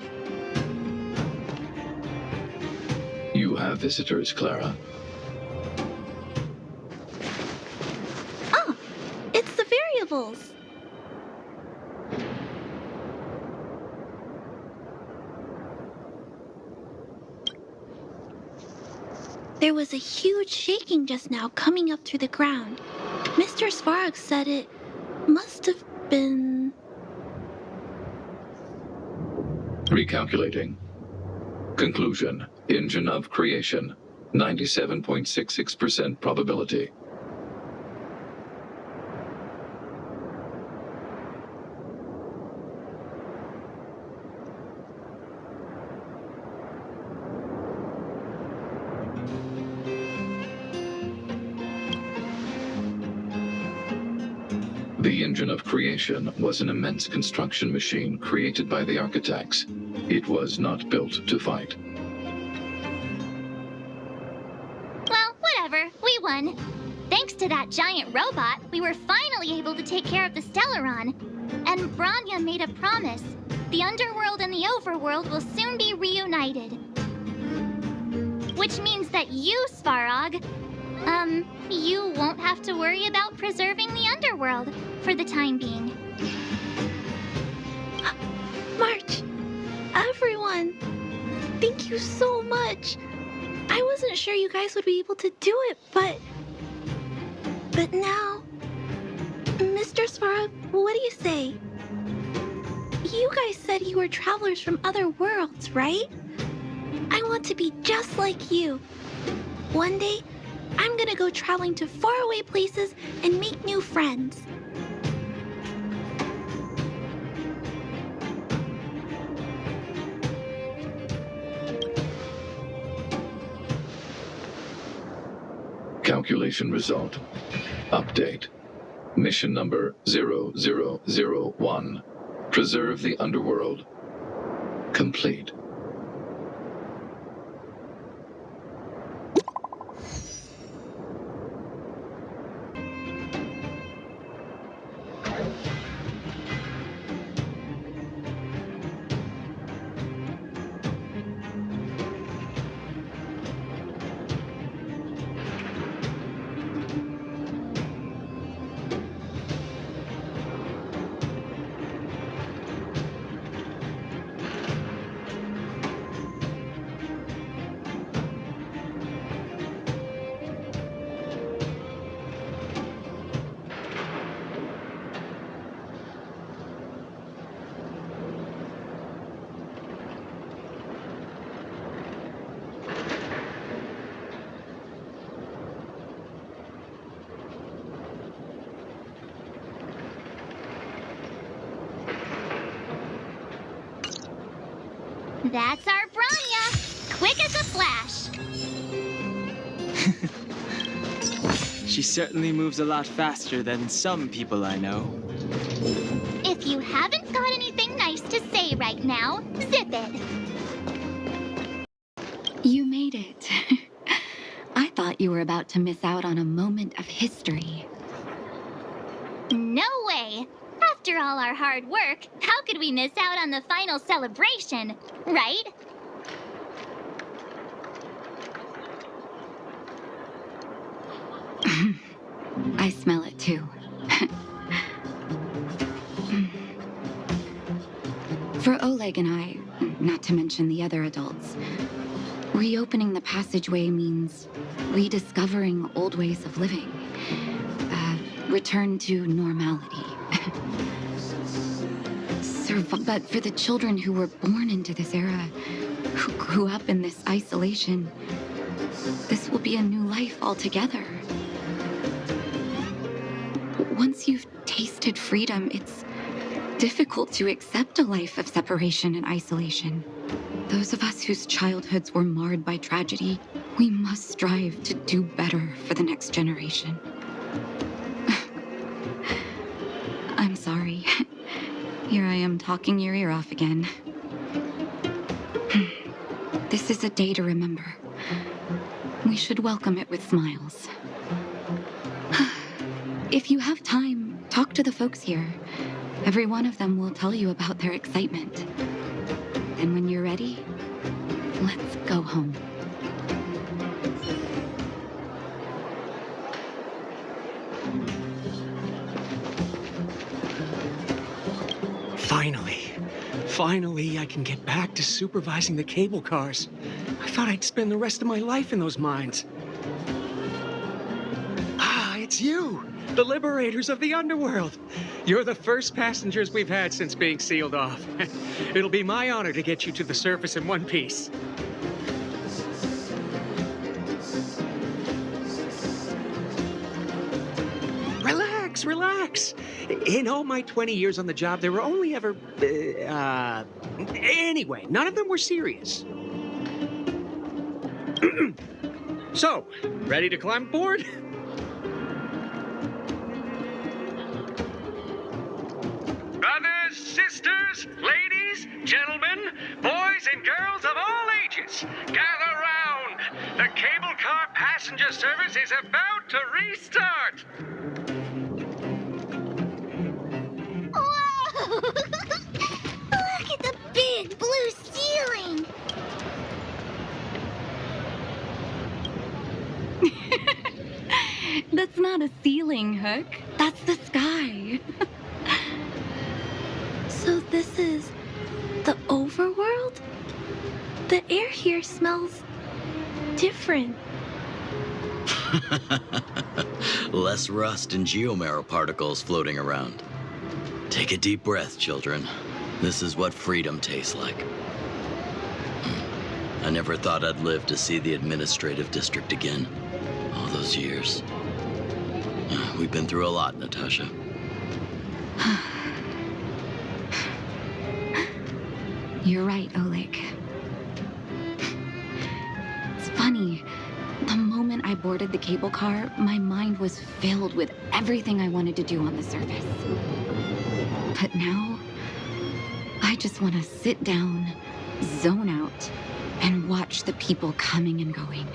You have visitors, Clara. Oh, it's the variables. There was a huge shaking just now coming up through the ground. Mr. Svarog said it must have been... Recalculating. Conclusion. Engine of creation. 97.66% probability. The engine of creation was an immense construction machine created by the architects. It was not built to fight. Well, whatever. We won. Thanks to that giant robot, we were finally able to take care of the Stellaron. And Branya made a promise. The underworld and the overworld will soon be reunited. Which means that you, Svarog, you won't have to worry about preserving the underworld for the time being. March, everyone, thank you so much. I wasn't sure you guys would be able to do it, but now, Mr. Svarog, what do you say? You guys said you were travelers from other worlds, right? I want to be just like you. One day, I'm gonna go traveling to faraway places and make new friends. Calculation result. Update. Mission number 0001. Preserve the underworld. Complete. That's our Branya, quick as a flash. She certainly moves a lot faster than some people I know. If you haven't got anything nice to say right now, zip it. You made it. I thought you were about to miss out on a moment of history. No way! After all our hard work, how could we miss out on the final celebration, right? I smell it too. For Oleg and I, not to mention the other adults, reopening the passageway means rediscovering old ways of living. Return to normality. But for the children who were born into this era, who grew up in this isolation, this will be a new life altogether. Once you've tasted freedom, it's difficult to accept a life of separation and isolation. Those of us whose childhoods were marred by tragedy, we must strive to do better for the next generation. I'm sorry. Here I am talking your ear off again. This is a day to remember. We should welcome it with smiles. If you have time, talk to the folks here. Every one of them will tell you about their excitement. And when you're ready, let's go home. Finally, I can get back to supervising the cable cars. I thought I'd spend the rest of my life in those mines. Ah, it's you, the liberators of the underworld. You're the first passengers we've had since being sealed off. It'll be my honor to get you to the surface in one piece. Relax. In all my 20 years on the job, there were only ever, anyway, none of them were serious. So, ready to climb aboard? Brothers, sisters, ladies, gentlemen, boys and girls of all ages, gather round. The cable car passenger service is about to restart. Look at the big blue ceiling! That's not a ceiling, Hook. That's the sky. So this is the overworld? The air here smells different. Less rust and geomarrow particles floating around. Take a deep breath, children. This is what freedom tastes like. I never thought I'd live to see the administrative district again. All those years. We've been through a lot, Natasha. You're right, Oleg. It's funny. The moment I boarded the cable car, my mind was filled with everything I wanted to do on the surface. But now, I just want to sit down, zone out, and watch the people coming and going.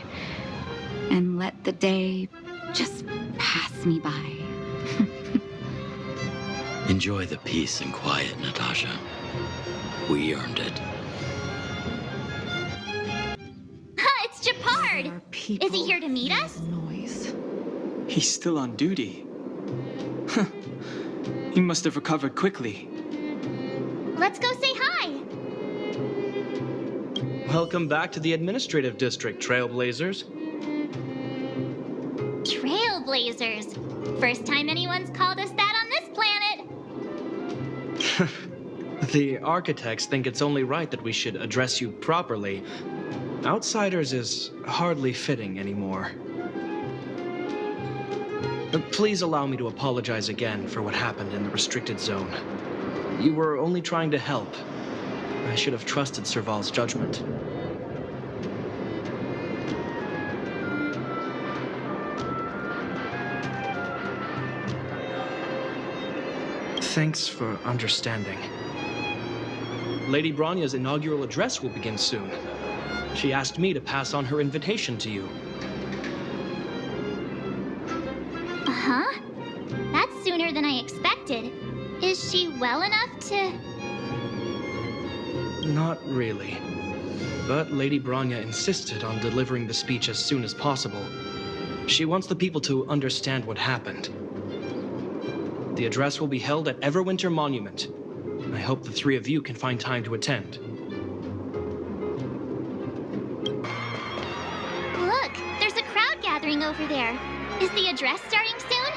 And let the day just pass me by. Enjoy the peace and quiet, Natasha. We earned it. It's Japard! Is he here to meet us? He's still on duty. He must have recovered quickly. Let's go say hi! Welcome back to the administrative district, Trailblazers. Trailblazers. First time anyone's called us that on this planet. The architects think it's only right that we should address you properly. Outsiders is hardly fitting anymore. Please allow me to apologize again for what happened in the restricted zone. You were only trying to help. I should have trusted Serval's judgment. Thanks for understanding. Lady Bronya's inaugural address will begin soon. She asked me to pass on her invitation to you. Uh-huh. That's sooner than I expected. Is she well enough to... Not really. But Lady Bronya insisted on delivering the speech as soon as possible. She wants the people to understand what happened. The address will be held at Everwinter Monument. I hope the three of you can find time to attend. Look, there's a crowd gathering over there. Is the address starting soon?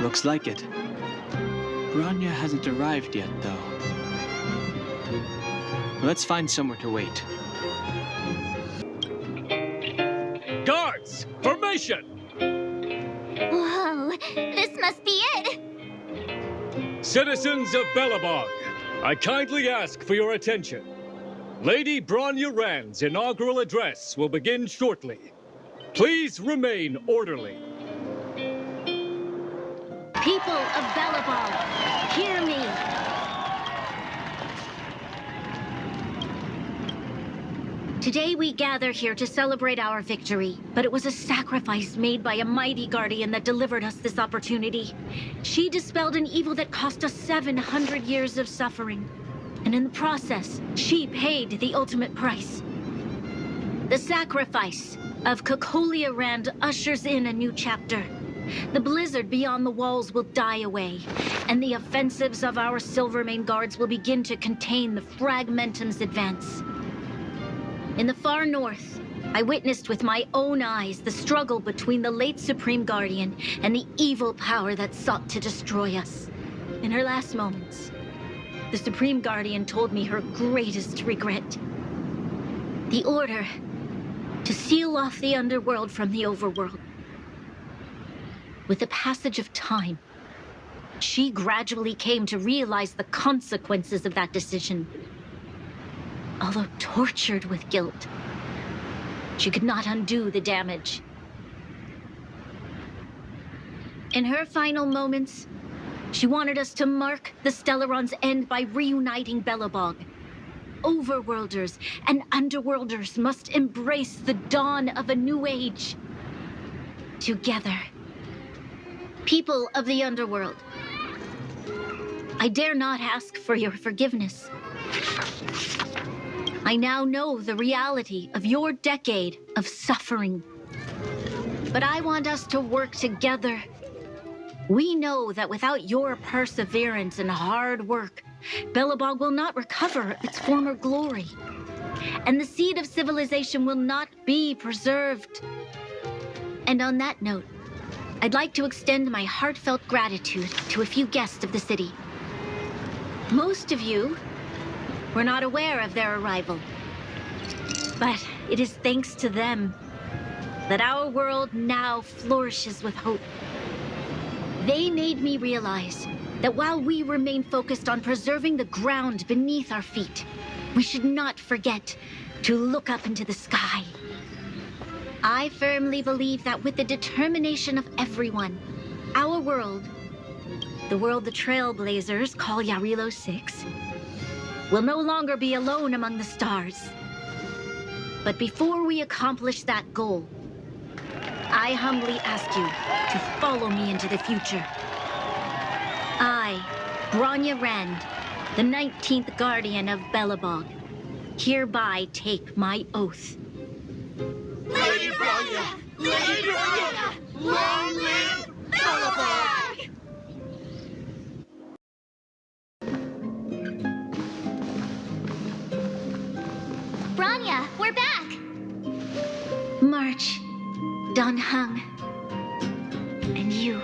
Looks like it. Bronya hasn't arrived yet, though. Let's find somewhere to wait. Guards! Formation! Whoa, this must be it! Citizens of Belobog, I kindly ask for your attention. Lady Bronya Rand's inaugural address will begin shortly. Please remain orderly. People of Belobog, hear me. Today we gather here to celebrate our victory, but it was a sacrifice made by a mighty guardian that delivered us this opportunity. She dispelled an evil that cost us 700 years of suffering, and in the process, she paid the ultimate price. The sacrifice of Cocolia Rand ushers in a new chapter. The blizzard beyond the walls will die away, and the offensives of our Silvermane guards will begin to contain the Fragmentum's advance. In the far north, I witnessed with my own eyes the struggle between the late Supreme Guardian and the evil power that sought to destroy us. In her last moments, the Supreme Guardian told me her greatest regret. The order to seal off the underworld from the overworld. With the passage of time, she gradually came to realize the consequences of that decision. Although tortured with guilt, she could not undo the damage. In her final moments, she wanted us to mark the Stellaron's end by reuniting Belobog. Overworlders and underworlders must embrace the dawn of a new age. Together. People of the underworld, I dare not ask for your forgiveness. I now know the reality of your decade of suffering. But I want us to work together. We know that without your perseverance and hard work, Belobog will not recover its former glory. And the seed of civilization will not be preserved. And on that note, I'd like to extend my heartfelt gratitude to a few guests of the city. Most of you were not aware of their arrival. But it is thanks to them that our world now flourishes with hope. They made me realize that while we remain focused on preserving the ground beneath our feet, we should not forget to look up into the sky. I firmly believe that with the determination of everyone, our world, the world the Trailblazers call Yarilo 6, will no longer be alone among the stars. But before we accomplish that goal, I humbly ask you to follow me into the future. I, Bronya Rand, the 19th Guardian of Belobog, hereby take my oath. Lady Bronya! Lady Bronya! Long live Belobog! Bronya, we're back! March, Donhung, and you.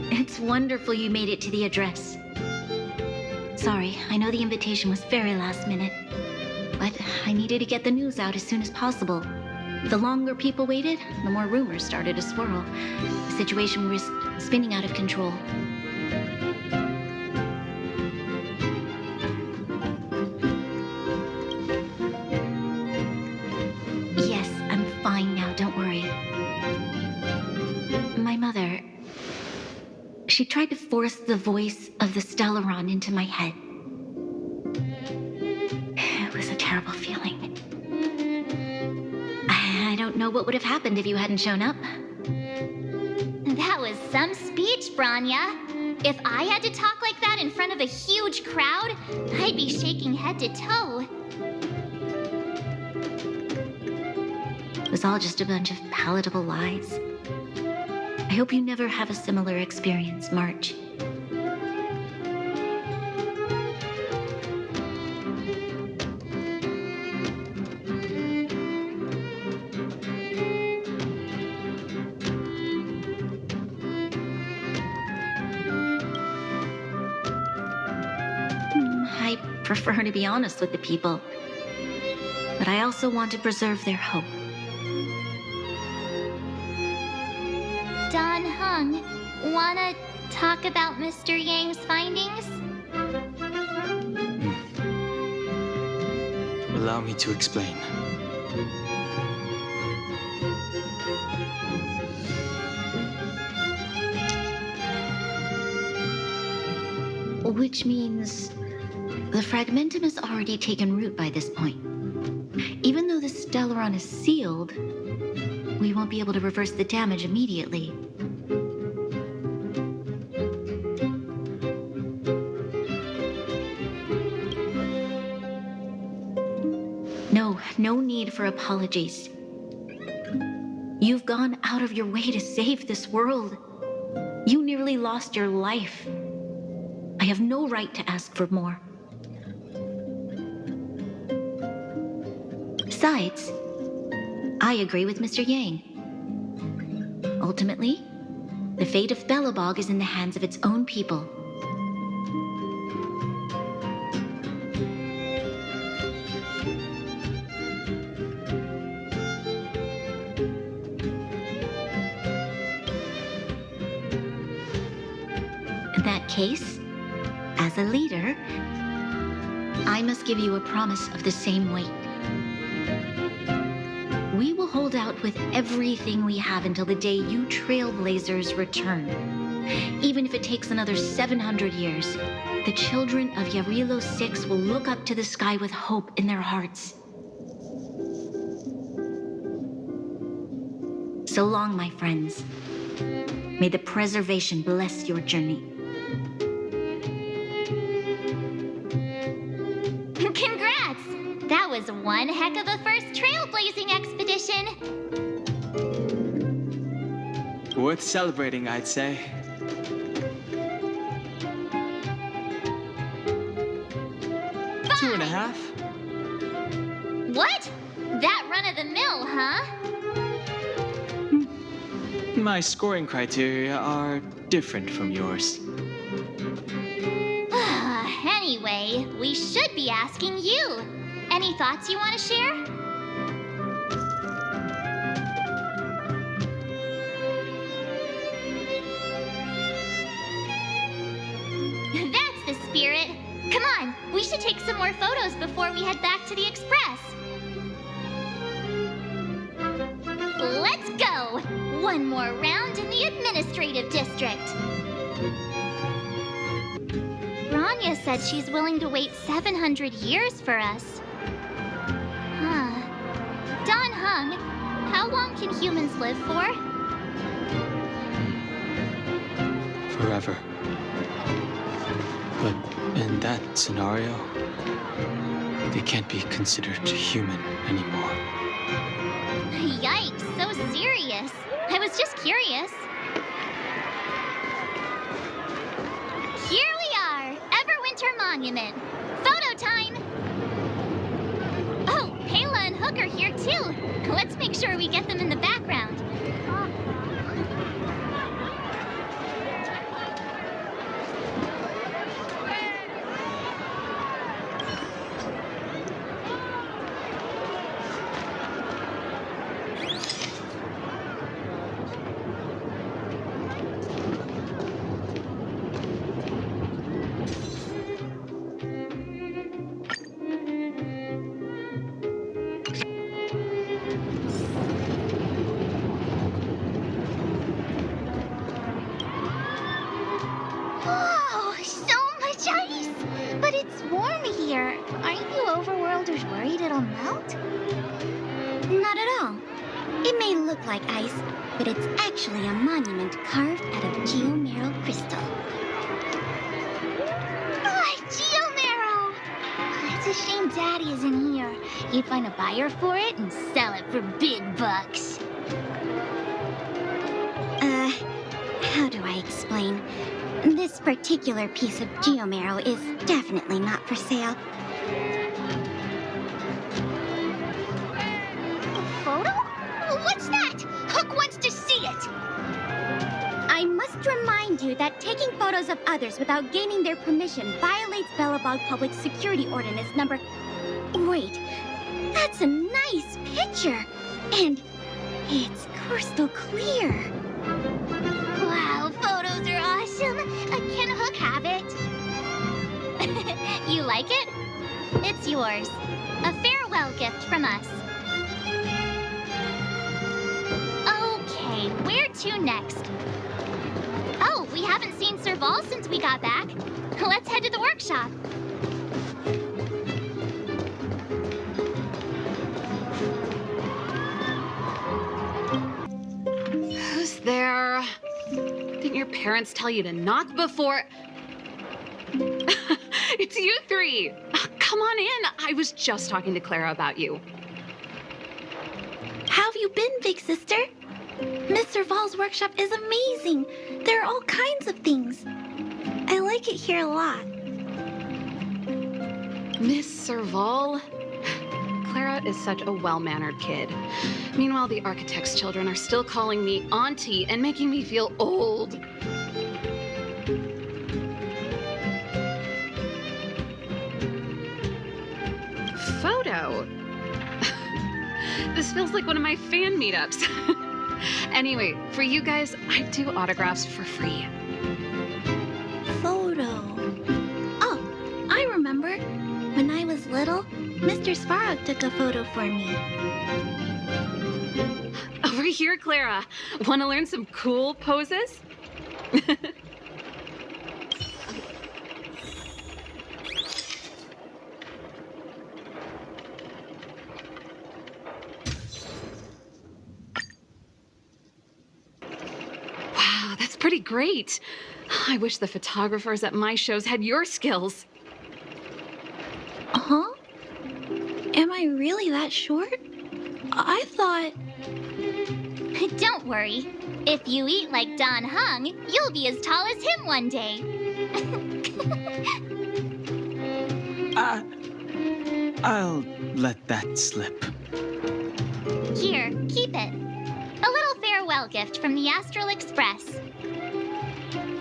It's wonderful you made it to the address. Sorry, I know the invitation was very last minute, but I needed to get the news out as soon as possible. The longer people waited, the more rumors started to swirl. The situation risked spinning out of control. She tried to force the voice of the Stellaron into my head. It was a terrible feeling. I don't know what would have happened if you hadn't shown up. That was some speech, Bronya. If I had to talk like that in front of a huge crowd, I'd be shaking head to toe. It was all just a bunch of palatable lies. I hope you never have a similar experience, March. I prefer to be honest with the people, but I also want to preserve their hope. Don Hung, wanna talk about Mr. Yang's findings? Allow me to explain. Which means the fragmentum has already taken root by this point. Even though the Stellaron is sealed, we won't be able to reverse the damage immediately. No need for apologies. You've gone out of your way to save this world. You nearly lost your life. I have no right to ask for more. Besides, I agree with Mr. Yang. Ultimately, the fate of Belobog is in the hands of its own people. In that case, as a leader, I must give you a promise of the same weight. We will hold out with everything we have until the day you Trailblazers return. Even if it takes another 700 years, the children of Yarilo 6 will look up to the sky with hope in their hearts. So long, my friends. May the preservation bless your journey. Congrats! That was one heck of a first trailblazing expedition. Worth celebrating, I'd say. Fine. 2.5. What? That run of the mill, huh? My scoring criteria are different from yours. Anyway, we should be asking you. Any thoughts you want to share? That's the spirit. Come on, we should take some more photos before we head back to the Express. Let's go! One more round in the administrative district. Bronya said she's willing to wait 700 years for us. Huh. Don Hung, how long can humans live for? Forever. But in that scenario, they can't be considered human anymore. Yikes, so serious. I was just curious. Here we are, Everwinter Monument. Photo time! Oh, Pela and Hook are here too. Let's make sure we get them in the background. warm here. Aren't you overworlders worried it'll melt? Not at all. It may look like ice, but it's actually a monument carved out of geomerald crystal. Ah, geomerald! It's a shame Daddy isn't here. He'd find a buyer for it and sell it for big bucks. How do I explain? This particular piece of geomerald is definitely not for sale. A photo? What's that? Hook wants to see it! I must remind you that taking photos of others without gaining their permission violates Belobog Public Security Ordinance number... Wait, that's a nice picture! And it's crystal clear. Wow, photos are awesome! Can Hook have it? You like it? It's yours. A farewell gift from us. Okay, where to next? Oh, we haven't seen Serval since we got back. Let's head to the workshop. Who's there? Didn't your parents tell you to knock before... It's you three! Come on in. I was just talking to Clara about you. How have you been, big sister? Miss Serval's workshop is amazing. There are all kinds of things. I like it here a lot. Miss Serval? Clara is such a well-mannered kid. Meanwhile, the architect's children are still calling me auntie and making me feel old. Photo? This feels like one of my fan meetups. Anyway, for you guys, I do autographs for free. Photo. Oh, I remember. When I was little, Mr. Svarog took a photo for me. Over here, Clara. Want to learn some cool poses? Wow, that's pretty great. I wish the photographers at my shows had your skills. Huh? Am I really that short? I thought... Don't worry. If you eat like Don Hung, you'll be as tall as him one day. I'll let that slip. Here, keep it. A little farewell gift from the Astral Express.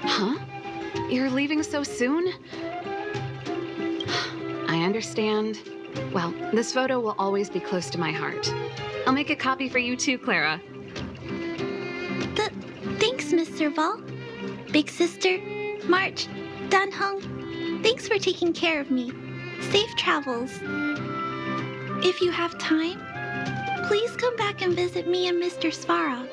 Huh? You're leaving so soon? I understand. Well, this photo will always be close to my heart. I'll make a copy for you too, Clara. Thanks, Miss Serval. Big sister, March, Dan Hung, thanks for taking care of me. Safe travels. If you have time, please come back and visit me and Mr. Svarog.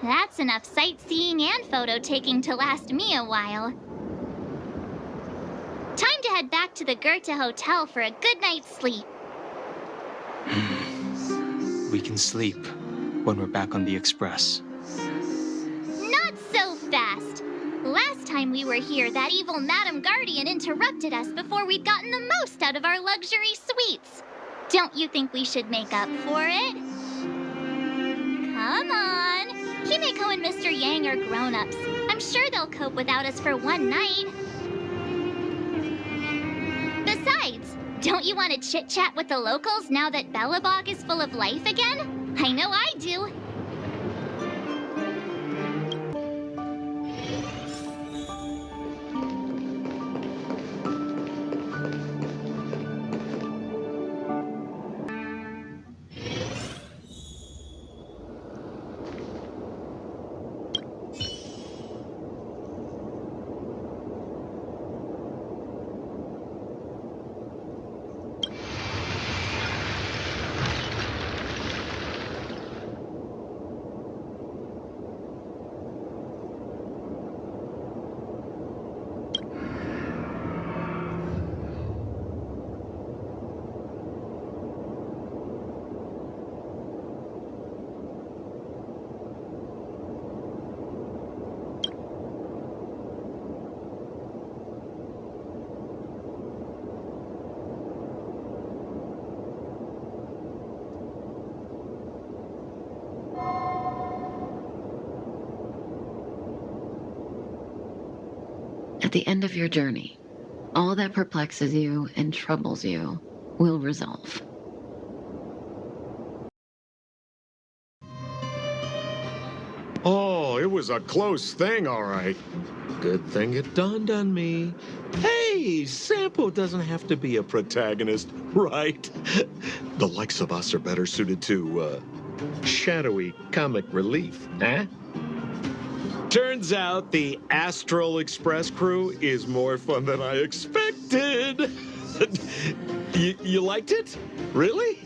That's enough sightseeing and photo taking to last me a while. Time to head back to the Goethe Hotel for a good night's sleep. We can sleep when we're back on the Express. Not so fast. Last time we were here, that evil Madam Guardian interrupted us before we'd gotten the most out of our luxury suites. Don't you think we should make up for it? Come on. Himeko and Mr. Yang are grown-ups. I'm sure they'll cope without us for one night. Besides, don't you want to chit-chat with the locals now that Belobog is full of life again? I know I do. At the end of your journey, all that perplexes you and troubles you will resolve. Oh, it was a close thing, all right. Good thing it dawned on me. Hey, Sampo doesn't have to be a protagonist, right? The likes of us are better suited to, shadowy comic relief, huh? Turns out the Astral Express crew is more fun than I expected. You liked it? Really?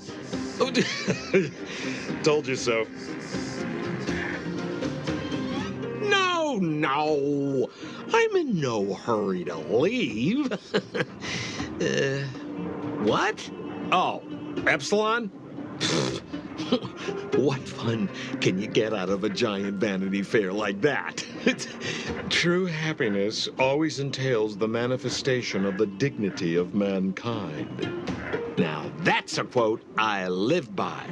Told you so. No, I'm in no hurry to leave. What? Oh, Epsilon? What fun can you get out of a giant Vanity Fair like that? True happiness always entails the manifestation of the dignity of mankind. Now, that's a quote I live by.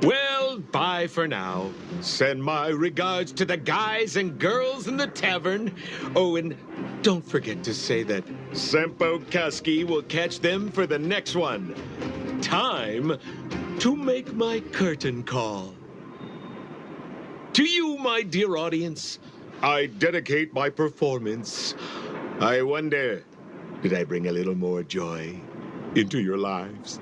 Well, bye for now. Send my regards to the guys and girls in the tavern. Oh, and don't forget to say that Sempo Kuski will catch them for the next one. Time to make my curtain call. To you, my dear audience, I dedicate my performance. I wonder, did I bring a little more joy into your lives?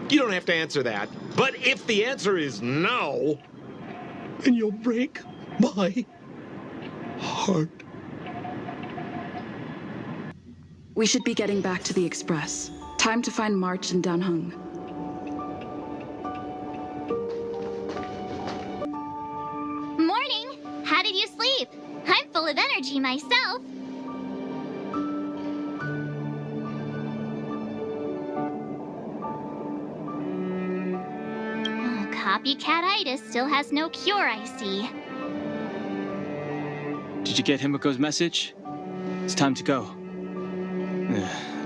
You don't have to answer that. But if the answer is no, then you'll break my heart. We should be getting back to the Express. Time to find March and Danheng. Morning! How did you sleep? I'm full of energy myself. Copycatitis still has no cure, I see. Did you get Himiko's message? It's time to go.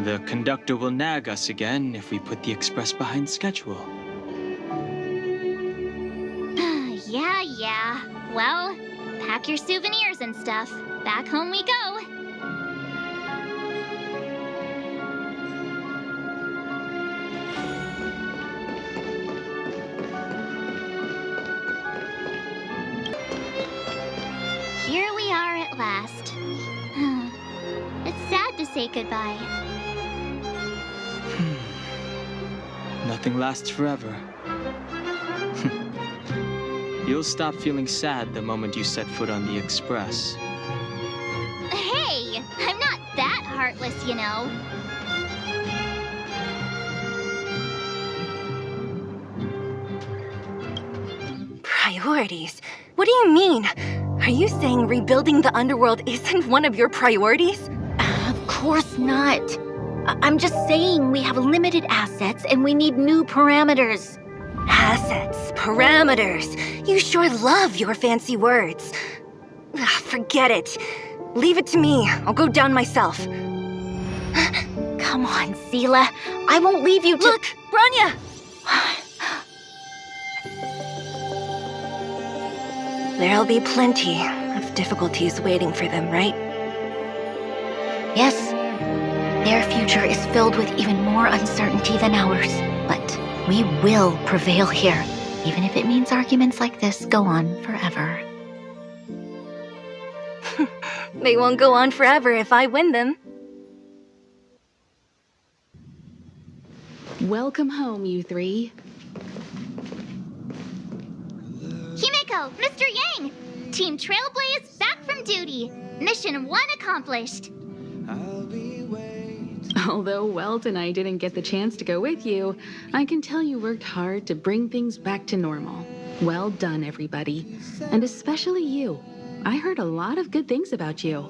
The conductor will nag us again if we put the express behind schedule. Yeah. Well, pack your souvenirs and stuff. Back home we go. Here we are at last. It's sad to say goodbye. Nothing lasts forever. You'll stop feeling sad the moment you set foot on the express. Hey! I'm not that heartless, you know. Priorities? What do you mean? Are you saying rebuilding the underworld isn't one of your priorities? Of course not. I'm just saying we have limited assets and we need new parameters. Assets, parameters. You sure love your fancy words. Forget it. Leave it to me. I'll go down myself. Come on, Seela. I won't leave you to— Look, Branya! There'll be plenty of difficulties waiting for them, right? Yes. Their future is filled with even more uncertainty than ours. But we will prevail here, even if it means arguments like this go on forever. They won't go on forever if I win them. Welcome home, you three. Himiko, Mr. Yang! Team Trailblaze back from duty. Mission 1 accomplished. Although Welt and I didn't get the chance to go with you, I can tell you worked hard to bring things back to normal. Well done, everybody. And especially you. I heard a lot of good things about you.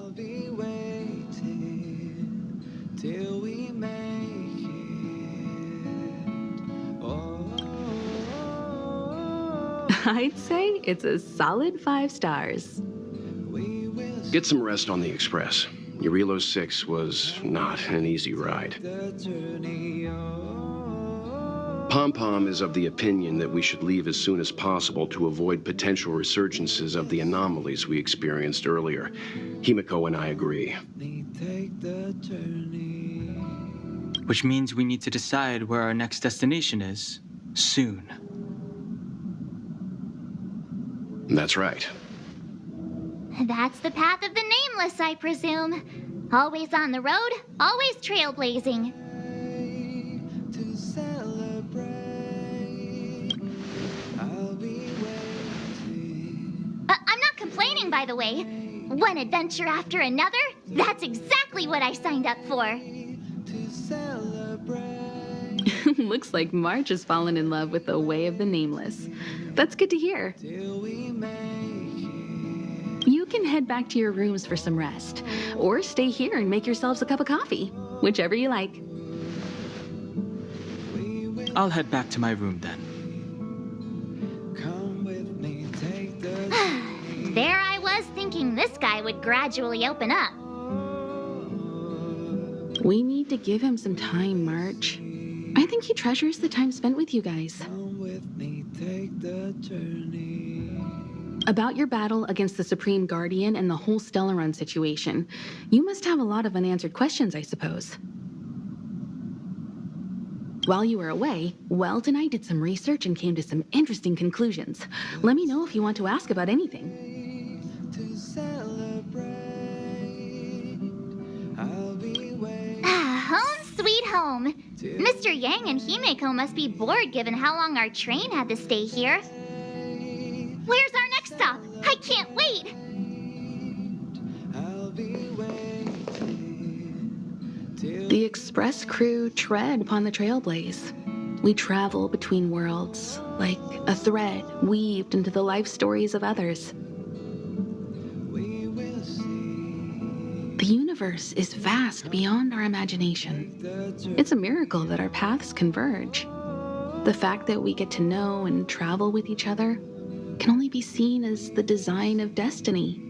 I'd say it's a solid 5 stars. Get some rest on the Express. Urilo 6 was not an easy ride. Pom-Pom is of the opinion that we should leave as soon as possible to avoid potential resurgences of the anomalies we experienced earlier. Himiko and I agree. Which means we need to decide where our next destination is, soon. That's right. That's the path of the nameless, I presume. Always on the road, always trailblazing. I'm not complaining, by the way. One adventure after another, that's exactly what I signed up for. Looks like March has fallen in love with the way of the nameless. That's good to hear. You can head back to your rooms for some rest, or stay here and make yourselves a cup of coffee, whichever you like. I'll head back to my room then. There I was thinking this guy would gradually open up. We need to give him some time, March. I think he treasures the time spent with you guys. About your battle against the Supreme Guardian and the whole Stellaron situation, you must have a lot of unanswered questions, I suppose. While you were away, Weld and I did some research and came to some interesting conclusions. Let me know if you want to ask about anything. Home sweet home. Mr. Yang and Himeko must be bored given how long our train had to stay here. Where's our next stop? I can't wait! The express crew tread upon the trailblaze. We travel between worlds, like a thread weaved into the life stories of others. The universe is vast beyond our imagination. It's a miracle that our paths converge. The fact that we get to know and travel with each other can only be seen as the design of destiny.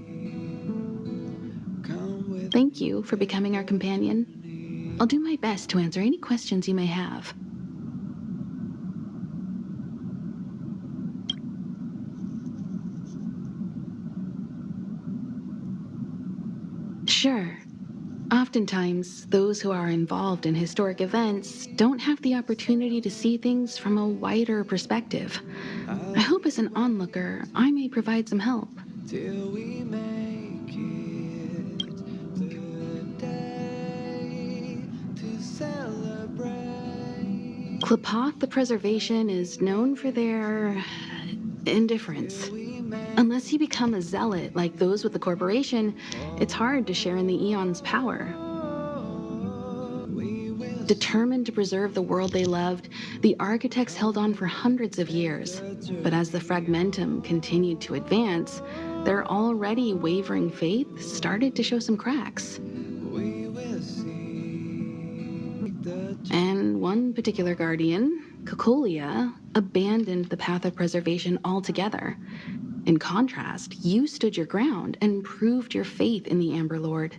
Thank you for becoming our companion. I'll do my best to answer any questions you may have. Sure. Oftentimes, those who are involved in historic events don't have the opportunity to see things from a wider perspective. I hope as an onlooker, I may provide some help. Klapoth the Preservation is known for their indifference. Unless you become a zealot like those with the corporation, it's hard to share in the Eon's power. Determined to preserve the world they loved, the architects held on for hundreds of years. But as the fragmentum continued to advance, their already wavering faith started to show some cracks. And one particular guardian, Cocolia, abandoned the path of preservation altogether. In contrast, you stood your ground and proved your faith in the Amber Lord.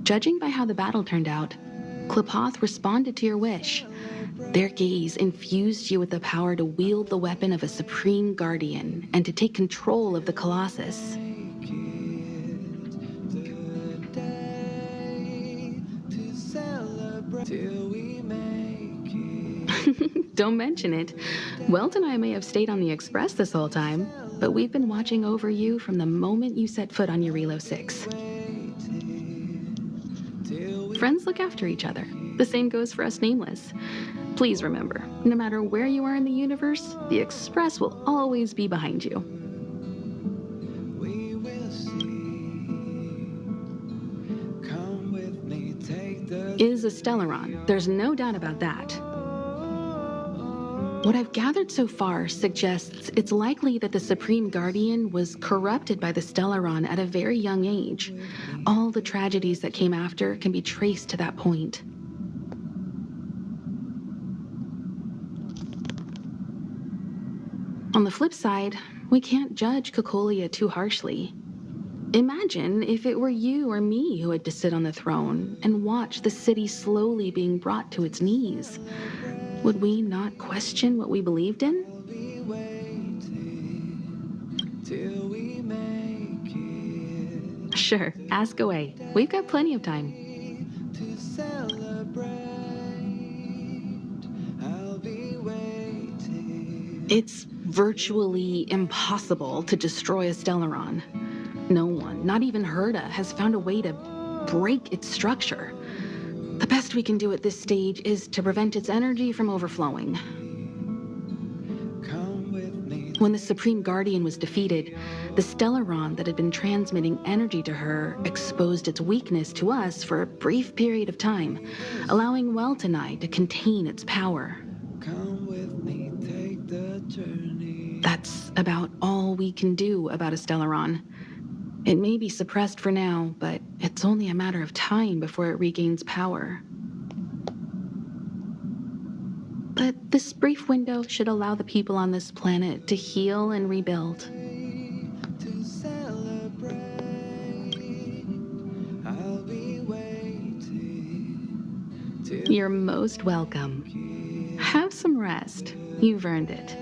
Judging by how the battle turned out, Klapoth responded to your wish. Their gaze infused you with the power to wield the weapon of a supreme guardian and to take control of the Colossus. Don't mention it. Welt and I may have stayed on the Express this whole time, but we've been watching over you from the moment you set foot on Eurilo 6. Friends look after each other. The same goes for us nameless. Please remember, no matter where you are in the universe, the Express will always be behind you. Is a Stellaron. There's no doubt about that. What I've gathered so far suggests it's likely that the Supreme Guardian was corrupted by the Stellaron at a very young age. All the tragedies that came after can be traced to that point. On the flip side, we can't judge Cocolia too harshly. Imagine if it were you or me who had to sit on the throne and watch the city slowly being brought to its knees. Would we not question what we believed in? Sure, ask away. We've got plenty of time. It's virtually impossible to destroy a Stellaron. No one, not even Herda, has found a way to break its structure. The best we can do at this stage is to prevent its energy from overflowing. When the Supreme Guardian was defeated, the Stellaron that had been transmitting energy to her exposed its weakness to us for a brief period of time, allowing Welt and I to contain its power. That's about all we can do about a Stellaron. It may be suppressed for now, but it's only a matter of time before it regains power. But this brief window should allow the people on this planet to heal and rebuild. You're most welcome. Have some rest. You've earned it.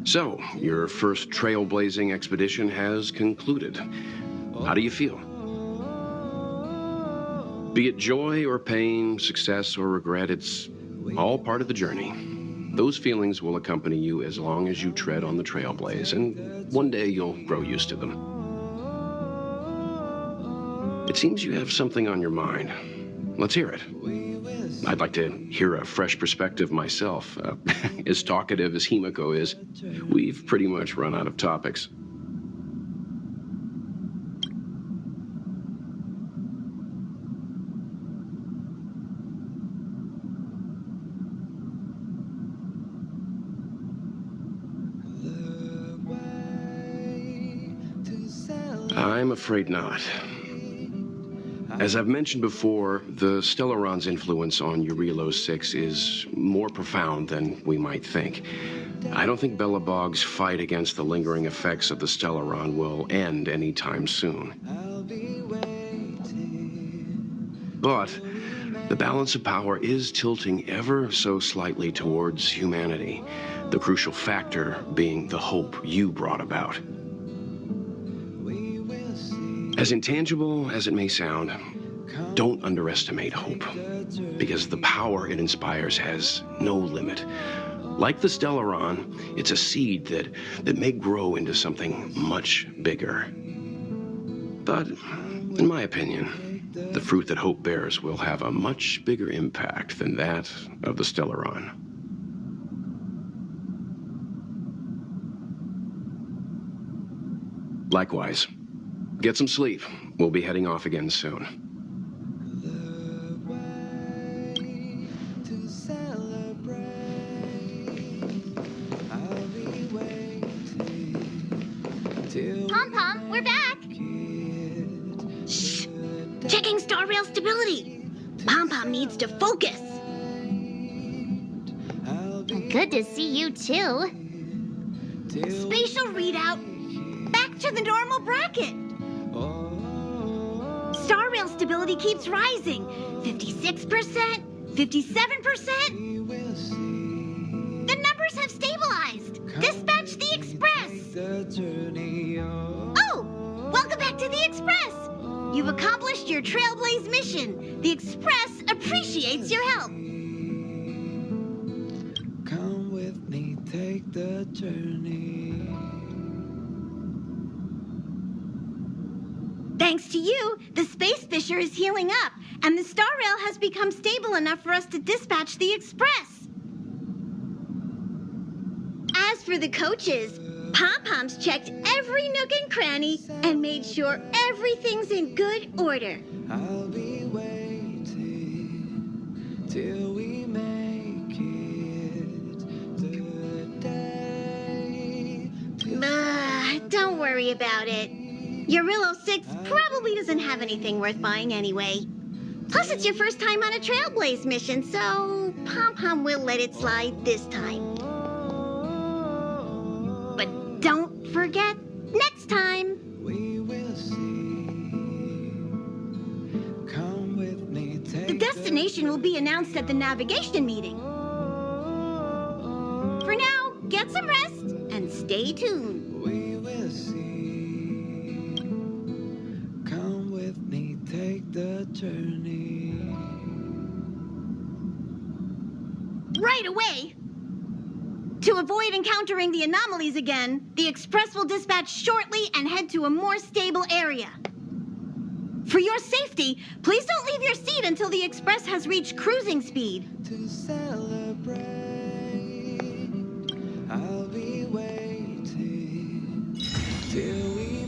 So, your first trailblazing expedition has concluded. How do you feel? Be it joy or pain, success or regret, it's all part of the journey. Those feelings will accompany you as long as you tread on the trailblaze, and one day you'll grow used to them. It seems you have something on your mind. Let's hear it. I'd like to hear a fresh perspective myself. As talkative as Himiko is, we've pretty much run out of topics. I'm afraid not. As I've mentioned before, the Stellaron's influence on Eurilo 6 is more profound than we might think. I don't think Belobog's fight against the lingering effects of the Stellaron will end anytime soon. But the balance of power is tilting ever so slightly towards humanity, the crucial factor being the hope you brought about. As intangible as it may sound, don't underestimate hope, because the power it inspires has no limit. Like the Stellaron, it's a seed that may grow into something much bigger. But, in my opinion, the fruit that hope bears will have a much bigger impact than that of the Stellaron. Likewise. Get some sleep. We'll be heading off again soon. Pom-Pom, we're back! Shh! Checking star rail stability. Pom-Pom needs to focus. Good to see you too. Spatial readout. Back to the normal bracket. Star rail stability keeps rising. 56%, 57%. The numbers have stabilized. Dispatch the Express. Oh, welcome back to the Express. You've accomplished your Trailblaze mission. The Express appreciates your help. Come with me, take the journey. Thanks to you, the Space Fisher is healing up, and the Star Rail has become stable enough for us to dispatch the Express. As for the coaches, Pom-Pom's checked every nook and cranny and made sure everything's in good order. I'll be waiting till we make it today. Don't worry about it. Eurilo 6 probably doesn't have anything worth buying anyway. Plus, it's your first time on a Trailblaze mission, so Pom-Pom will let it slide this time. But don't forget, next time. The destination will be announced at the navigation meeting. For now, get some rest and stay tuned. We will see. Come with me, take the journey. Right away! To avoid encountering the anomalies again, the Express will dispatch shortly and head to a more stable area. For your safety, please don't leave your seat until the Express has reached cruising speed. To celebrate, I'll be waiting till we